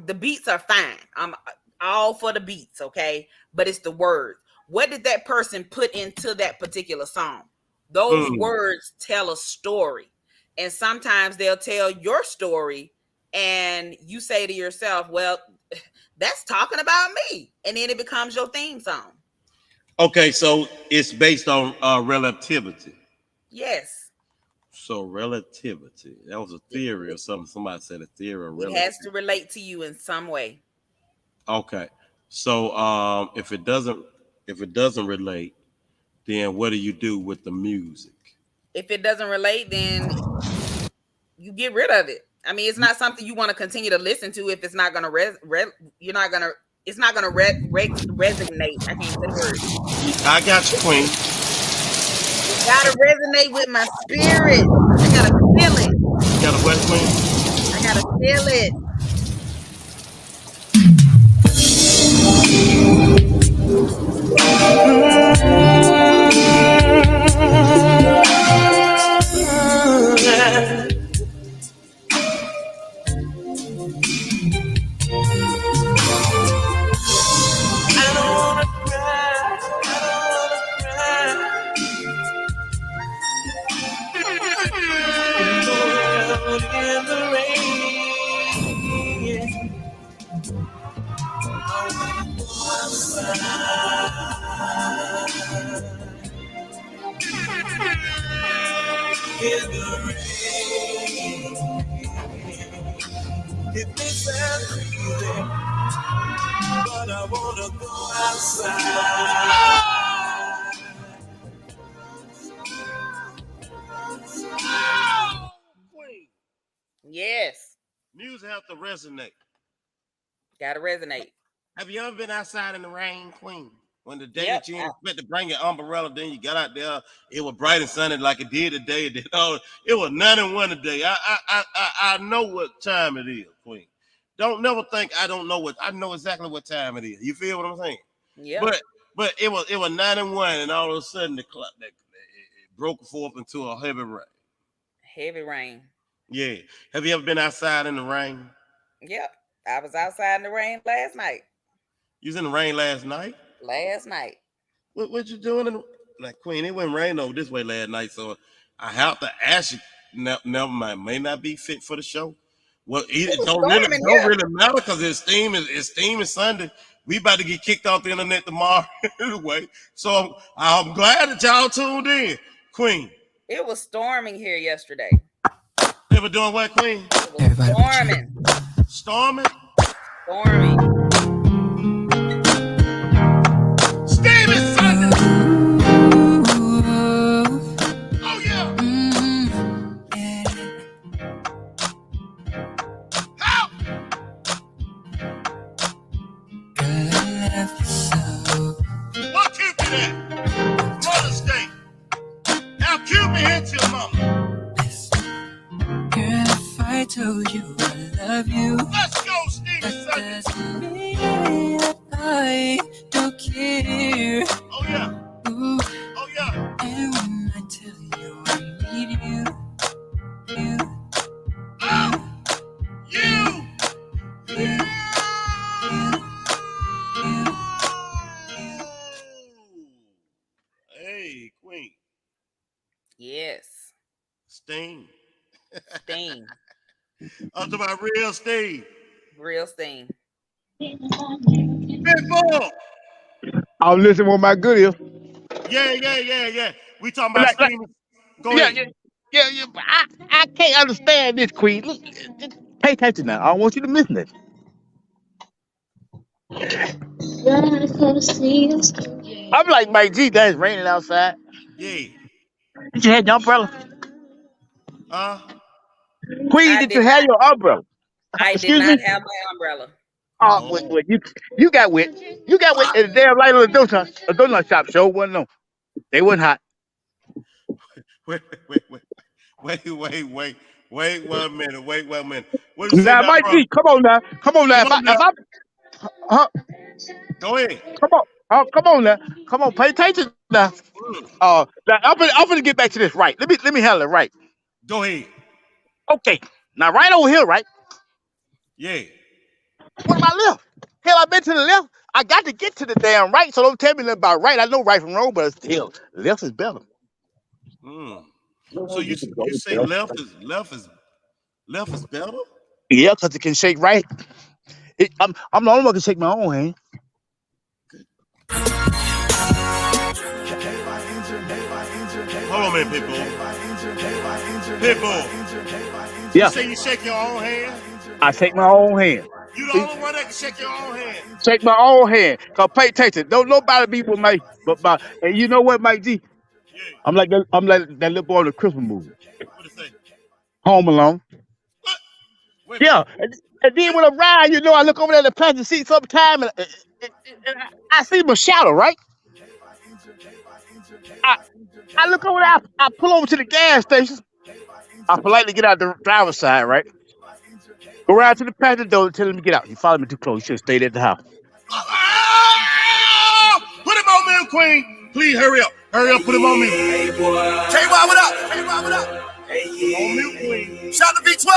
The beats are fine. I'm all for the beats, okay? But it's the words. What did that person put into that particular song? Those words tell a story. And sometimes they'll tell your story and you say to yourself, well, that's talking about me. And then it becomes your theme song. Okay, so it's based on relativity. Yes. So relativity. That was a theory or something. Somebody said a theory of relativity. It has to relate to you in some way. Okay. So if it doesn't relate, then what do you do with the music? If it doesn't relate, then you get rid of it. I mean, it's not something you want to continue to listen to if it's not going to it's not going to resonate. I can't say the word. I got you, Queen. It got to resonate with my spirit. I got to feel it. You got a what, Queen? I got to feel it. It may sound crazy, but I wanna go outside. Yes. Music have to resonate. Gotta resonate. Have you ever been outside in the rain, Queen? When the day that you didn't expect to bring your umbrella, then you got out there, it was bright and sunny like it did today. It was 91 today. I know what time it is, Queen. Don't never think I don't know I know exactly what time it is. You feel what I'm saying? Yeah. But it was 91, and all of a sudden the clock it broke forth into a heavy rain. Heavy rain. Yeah. Have you ever been outside in the rain? Yep. I was outside in the rain last night. You was in the rain last night? Last night. What you doing? Like, Queen, it wasn't rain over this way last night, so I have to ask you. Never mind. May not be fit for the show. Well, it don't storming really matter because it's Steamy Sunday. We about to get kicked off the internet tomorrow anyway. So I'm glad that y'all tuned in, Queen. It was storming here yesterday. They were doing what, Queen? It was storming. Storming? Storming. Steamy Sunday. Oh yeah. How? What Cupid at? Brother State. Now Cupid hit your mama. Girl, if I told you I love you, Let's go, Steamy Sunday. doesn't mean I don't care. Oh yeah. Ooh. Oh yeah. And when I tell you I need you, Hey, Queen. Yes. Steam. Steam. I'm talking about real steam. Real steam. Big ball. I'm listening with my good ear. Yeah. We talking about steam. Go ahead. Yeah. But I can't understand this, Queen. Look, just pay attention now. I don't want you to miss it. I'm like, Mike G, that it's raining outside. Yeah. Did you have your umbrella? Queen, did you have your umbrella? I did not have my umbrella. Well, you got wet. You got wet at the damn light of the donut shop. Show wasn't no. They wasn't hot. Wait 1 minute. Wait 1 minute. What you say Now, now, Mike bro? G, come on now. Go ahead. Come on now. Come on, pay attention now. Now I'm gonna get back to this right. Let me handle it right. Go ahead. Okay. Now right over here, right? Yeah. What about left? Hell, I've been to the left. I got to get to the damn right, so don't tell me nothing about right. I know right from wrong, but still, left is better. So you say left is better? Yeah, because it can shake right. I'm the only one can shake my own hand. Hold on a minute, Pitbull. Yeah. You say you shake your own hand? I shake my own hand. You the only one that can shake your own hand. Shake my own hand. Cause pay attention. Don't nobody be with me but my. And you know what, Mike G? Yeah. I'm like that little boy in the Christmas movie. What it say? Home Alone. What? Yeah. And then when I ride, you know, I look over there at the passenger seat sometime and I see my shadow, right? I look over there, I pull over to the gas station. I politely get out the driver's side, right? Go around to the passenger door and tell him to get out. You follow me too close. You should have stayed at the house. Put him on mute, Queen. Please hurry up. Put him on mute. Hey, boy. KY, what up? Hey, on mute, Queen. Shout to B12.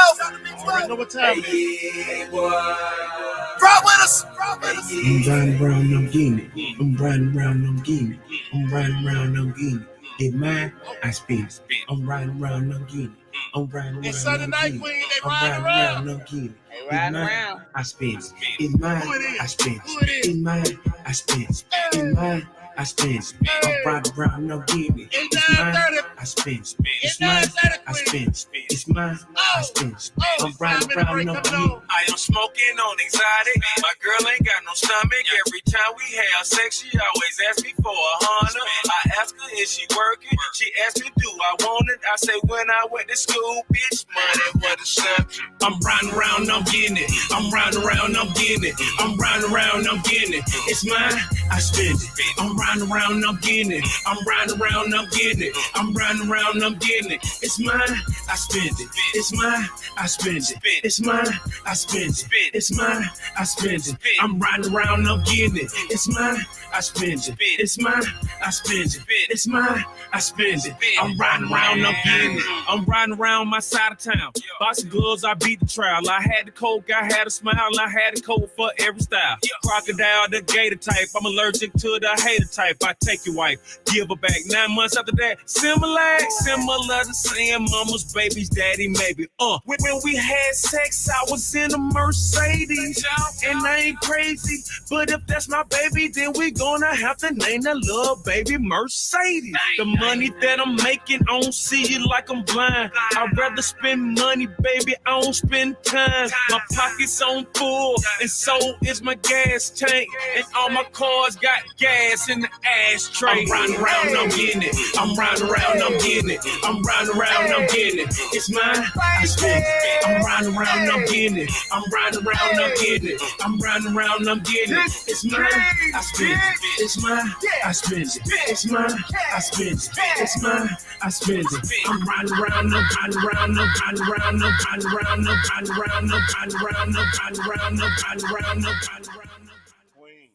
Already know what time it is. Hey, boy. Ride with us. I'm riding around, I'm getting it. I'm riding around, I'm getting it. I'm riding around, I'm getting it. Get mine, I spend it. I'm riding around, I'm getting it. I'm riding around, It's Sunday night, Queen. They riding around. I'm getting it. They riding around. I spend it. In mine, I spend it. In mine, I spend it. In mine, I spend it. I'm riding around, I'm getting it. It's mine, I spend it. It's mine, I spend it. It's mine, I spend it. I'm riding around, I'm getting it. I am smoking on anxiety. My girl ain't got no stomach. Every time we have sex, she always asks me for $100. I ask her, is she working? She asks me, do I want it? I say, when I went to school, bitch, money was the subject. I'm riding around, I'm getting it. I'm riding around, I'm getting it. I'm riding around, I'm getting it. It's mine, I spend it. I'm riding around, I'm getting it. I'm riding around, I'm getting it. I'm riding around, I'm getting it. It's mine, I spend it. It's mine, I spend it. It's mine, I spend it. It's mine, I spend it. I'm riding around, I'm getting it. It's mine, I spend it. It's mine, I spend it. It's mine, I spend it. I'm riding around, I'm getting it. I'm riding around my side of town. Box of gloves, I beat the trial. I had the coke, I had a smile, I had a coat for every style. Crocodile, the gator type. I'm allergic to the hater type. I take your wife, give her back. 9 months after that, similar to saying mama's baby's daddy, maybe. When we had sex, I was in a Mercedes. And I ain't crazy, but if that's my baby, then we gonna have to name that little baby Mercedes. The money that I'm making, I don't see it like I'm blind. I'd rather spend money, baby, I don't spend time. My pocket's on full, and so is my gas tank. And all my cars got gas in the ashtray. I'm riding around, I'm getting it. I'm riding around, I'm getting it. I'm riding around, I'm getting it. It's mine, I spend it. I'm riding around, I'm getting it. I'm riding around, I'm getting it. I'm riding around, I'm getting it. It's mine, I spend it. It's mine, I spend it. It's mine, I spend it. It's mine, I spend it. I'm riding around, I'm riding around, I'm riding around, I'm riding around, I'm riding around, I'm riding around, I'm riding around, I'm riding around, I'm riding around. Queen.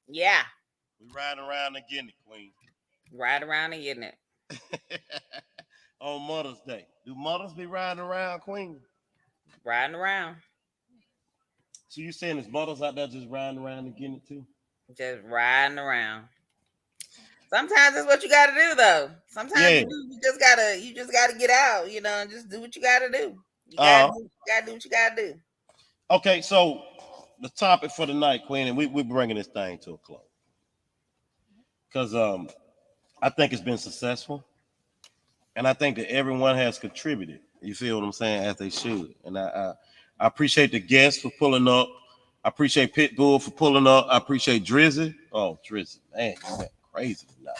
Yeah. We riding around and getting it, Queen. Ride around and getting it. On Mother's Day. Do mothers be riding around, Queen? Riding around. So you saying there's mothers out there just riding around and getting it too? Just riding around. Sometimes that's what you gotta do though. Sometimes you just gotta get out, and just do what you gotta do. You gotta do what you gotta do. Okay, so the topic for tonight, Queen, and we're bringing this thing to a close. Because I think it's been successful. And I think that everyone has contributed. You feel what I'm saying? As they should. And I appreciate the guests for pulling up. I appreciate Pitbull for pulling up. I appreciate Drizzy. Oh, Drizzy, man, you went crazy tonight.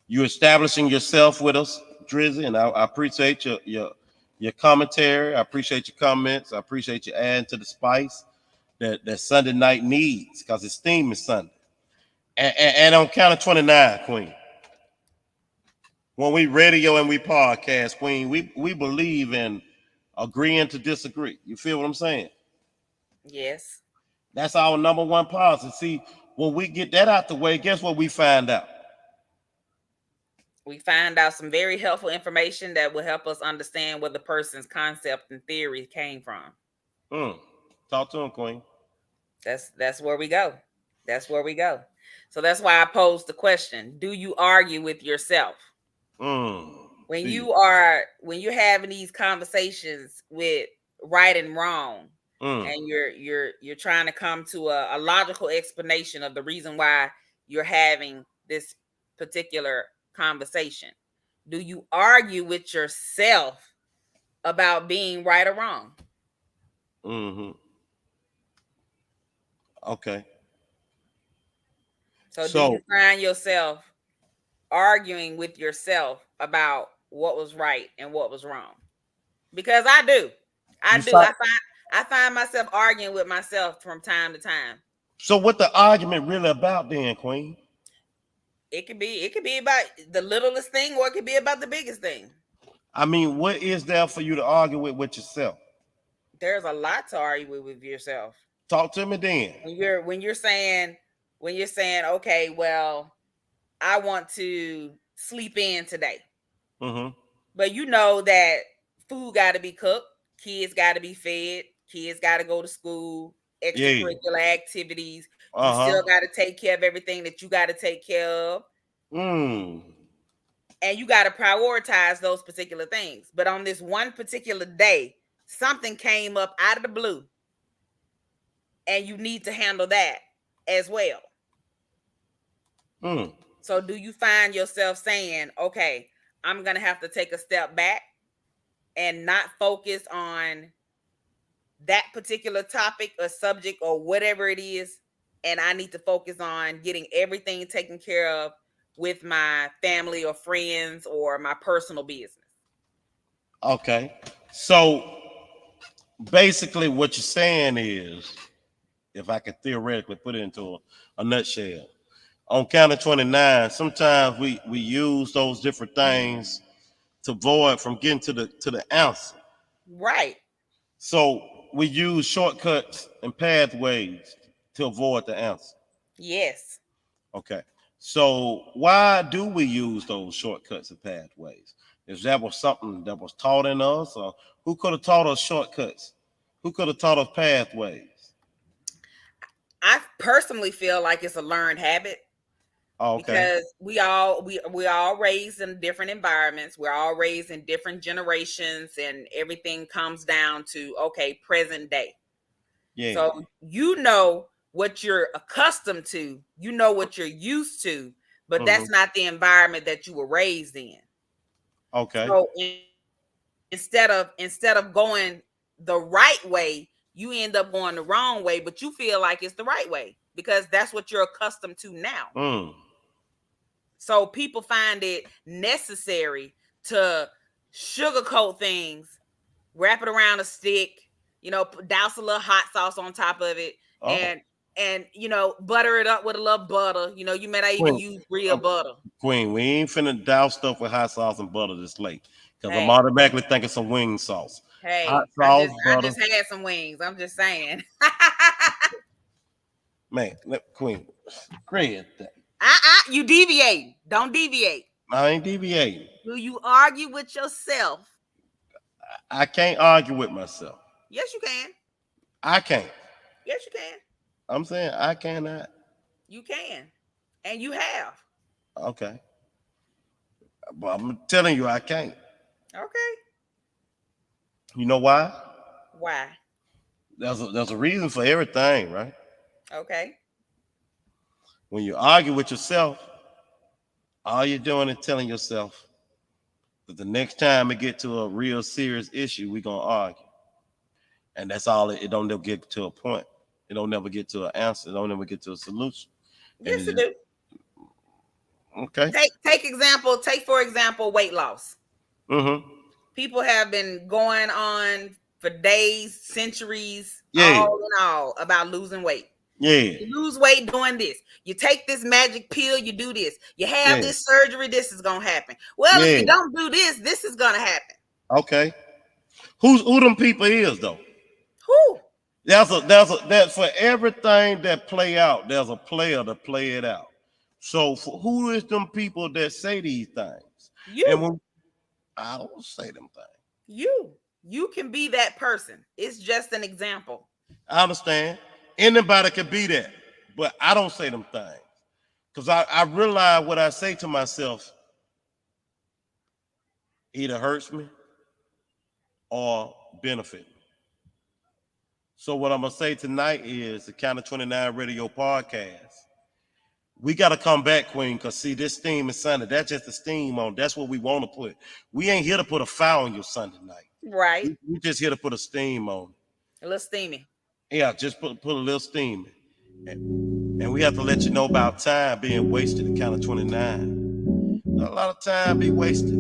You establishing yourself with us, Drizzy, and I appreciate your commentary. I appreciate your comments. I appreciate you adding to the spice that Sunday night needs, because it's Steamy Sunday. And on count of 29, Queen. When we radio and we podcast, Queen, we believe in agreeing to disagree. You feel what I'm saying? Yes. That's our number one policy. See, when we get that out the way, guess what we find out? We find out some very helpful information that will help us understand where the person's concept and theory came from. Talk to him, Queen. That's where we go. That's where we go. So that's why I posed the question: do you argue with yourself? When you're having these conversations with right and wrong, and you're trying to come to a logical explanation of the reason why you're having this particular conversation, do you argue with yourself about being right or wrong? Okay. So do you find yourself arguing with yourself about what was right and what was wrong? Because I do. I find myself arguing with myself from time to time. So what the argument really about then, Queen? It could be about the littlest thing, or it could be about the biggest thing. I mean, what is there for you to argue with yourself? There's a lot to argue with yourself. Talk to me then. When you're saying, okay, well, I want to sleep in today. But you know that food got to be cooked, kids got to be fed, kids got to go to school, extracurricular activities. You still got to take care of everything that you got to take care of. And you got to prioritize those particular things. But on this one particular day, something came up out of the blue, and you need to handle that as well. So do you find yourself saying, okay, I'm going to have to take a step back and not focus on that particular topic or subject or whatever it is, and I need to focus on getting everything taken care of with my family or friends or my personal business? Okay. So basically what you're saying is, if I could theoretically put it into a nutshell, on count of 29, sometimes we use those different things to avoid from getting to the answer. Right. So we use shortcuts and pathways to avoid the answer. Yes. Okay. So why do we use those shortcuts and pathways? Is that was something that was taught in us, or who could have taught us shortcuts? Who could have taught us pathways? I personally feel like it's a learned habit. Oh, okay. Because we all raised in different environments. We're all raised in different generations, and everything comes down to present day. Yeah. So you know what you're accustomed to, you know what you're used to, but that's not the environment that you were raised in. Okay. So instead of going the right way, you end up going the wrong way, but you feel like it's the right way because that's what you're accustomed to now. So people find it necessary to sugarcoat things, wrap it around a stick, douse a little hot sauce on top of it, and butter it up with a little butter. You may not even use real butter. Queen, we ain't finna douse stuff with hot sauce and butter this late because I'm automatically thinking some wing sauce. Hey, hot sauce, I just had some wings. I'm just saying. Man, Queen, great. You deviate. Don't deviate. I ain't deviating. Do you argue with yourself? I can't argue with myself. Yes, you can. I can't. Yes, you can. I'm saying I cannot. You can. And you have. Okay. But I'm telling you I can't. Okay. You know why? Why? There's a reason for everything, right? Okay. When you argue with yourself, all you're doing is telling yourself that the next time it get to a real serious issue, we're gonna argue. And that's all. It don't never get to a point. It don't never get to an answer. It don't never get to a solution. Yes, it do. Okay. Take for example, weight loss. People have been going on for days, centuries, all in all, about losing weight. Yeah. You lose weight doing this. You take this magic pill, you do this. You have this surgery, this is gonna happen. Well, if you don't do this, this is gonna happen. Okay. Who them people is though? Who? That's for everything that play out, there's a player to play it out. So who is them people that say these things? You. I don't say them things. You can be that person. It's just an example. I understand. Anybody can be that, but I don't say them things because I realize what I say to myself either hurts me or benefit me. So what I'm gonna say tonight is the Count of 29 Radio Podcast. We got to come back, Queen, because see, this Steamy Sunday, that's just the steam on. That's what we want to put. We ain't here to put a fire on your Sunday night. Right. We just here to put a steam on. A little steamy. Yeah, just put a little steam. And we have to let you know about time being wasted in Count of 29. A lot of time be wasted.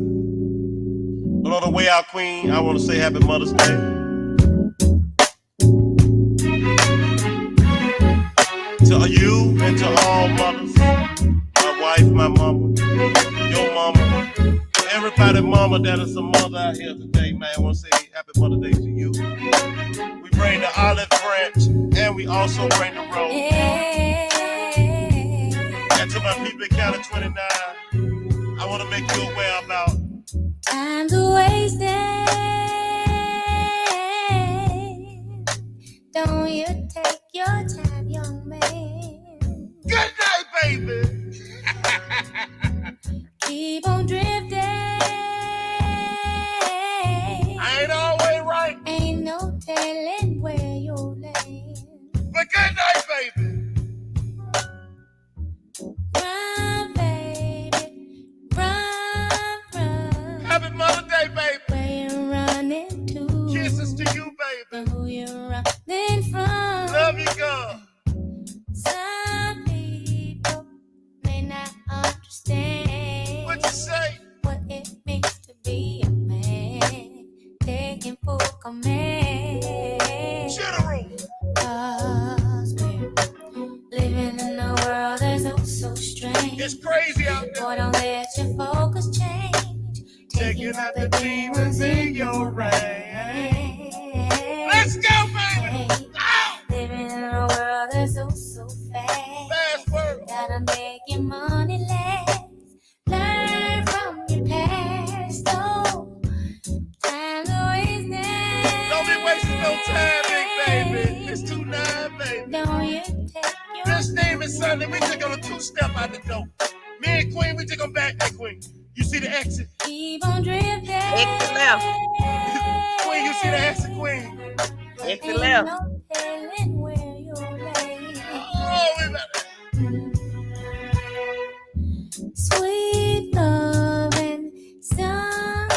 But on the way out, Queen, I want to say Happy Mother's Day. To you and to all mothers, my wife, my mama, your mama, everybody mama that is a mother out here today, man, I want to say Happy Mother's Day to you. We bring the olive branch and we also bring the rose. And to my people at Count of 29, I want to make you aware about time's wasted. Don't you take your time, young man. Good night, baby. Keep on drifting. I ain't always right. Ain't no telling where you'll land. But good night, baby. Run, baby. Run. Happy Mother's Day, baby. Where you running to? Kisses to you, baby. Who you running from? Love you, girl. Some people may not understand What you say? what it means to be a man, taking full command. General. 'Cause we're living in a world that's oh so strange. It's crazy out there. Boy, don't let your focus change. Taking out the demons in your reign. Let's go, baby. Living in a world that's oh so fast. Fast world. Gotta make your money last. Learn from your past. Oh, time's wasting. Don't be wasting no time, big baby. It's 2-9, baby. Don't you take your This Steamy Sunday, we just on a 2-step out the door. Me and Queen, we just gonna back that Queen. You see the exit? keep on drifting. Exit left. Queen, you see the exit, Queen? Exit left. No telling where you'll lay. Oh, we better. Sweet love and sunshine.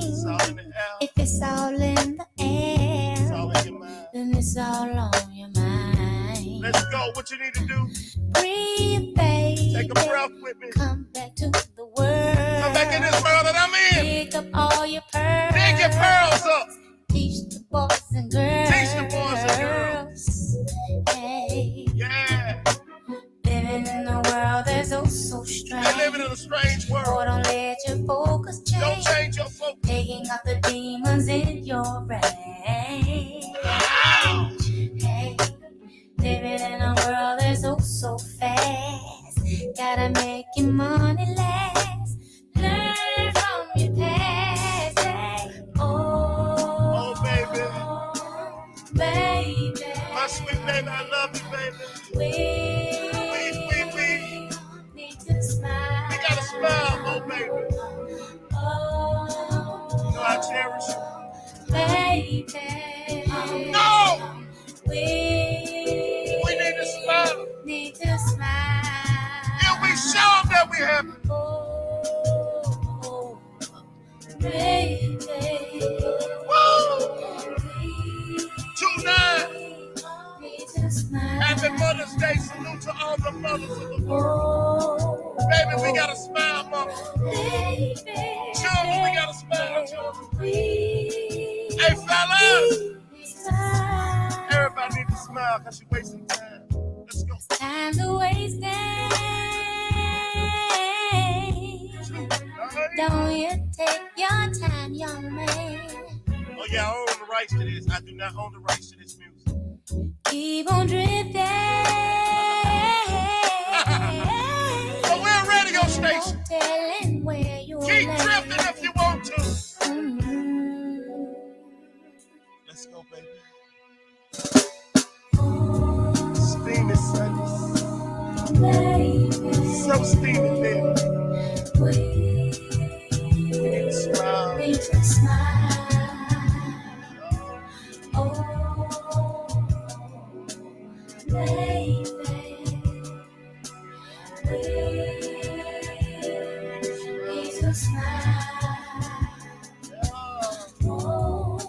It's all in the air. If it's all in the air, It's all in your mind. then it's all on your mind. Let's go. What you need to do? Breathe, baby. Take a breath with me. Come back to the world. Come back in this world that I'm in. Pick up all your pearls. Pick your pearls up. Teach the boys and girls. Teach the boys and girls. Hey. Yeah. Living in a world that's oh so strange. They're living in a strange Oh, world. don't let your focus change. Don't change your focus. Taking out the demons in your brain. Hey, living in a world that's oh so fast. Gotta make your money last. Learn from your past. Hey, Oh, baby. baby. My sweet baby, I love you, baby. We need to smile. We gotta smile, oh, baby. Oh, You know I cherish you. baby. No! We need to smile. Need to smile. Yeah, we show them that we happy. Oh, baby. Woo! We 2-9. need to smile. Happy Mother's Day. Salute to all the mothers of the world. Oh, Baby, we gotta smile, mama. baby. Children, we gotta smile, children. We Hey, fellas. smile. Everybody need to smile because you're wasting time. Let's go. Time to waste it. Don't you take your time, young man. Oh, yeah, I own the rights to this. I do not own the rights to this music. Keep on drifting. So we're a radio station. No telling where you're Keep lay. drifting if you want to. Let's go, baby. Steamy Sunday. Baby. So steamy, baby. We need to smile. need to smile. Oh, baby. We need to smile. Oh,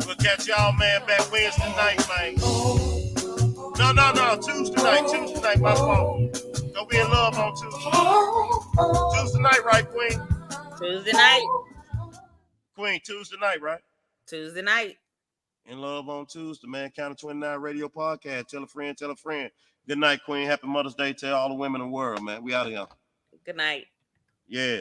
We'll catch y'all, man, back Wednesday night, man. No, Tuesday night, my fault. Don't be in love on Tuesday. Tuesday night, right, Queen? Tuesday night. Queen, Tuesday night, right? Tuesday night. In love on Tuesday, man. Counter 29 Radio Podcast. Tell a friend, tell a friend. Good night, Queen. Happy Mother's Day to all the women in the world, man. We out of here. Good night. Yeah.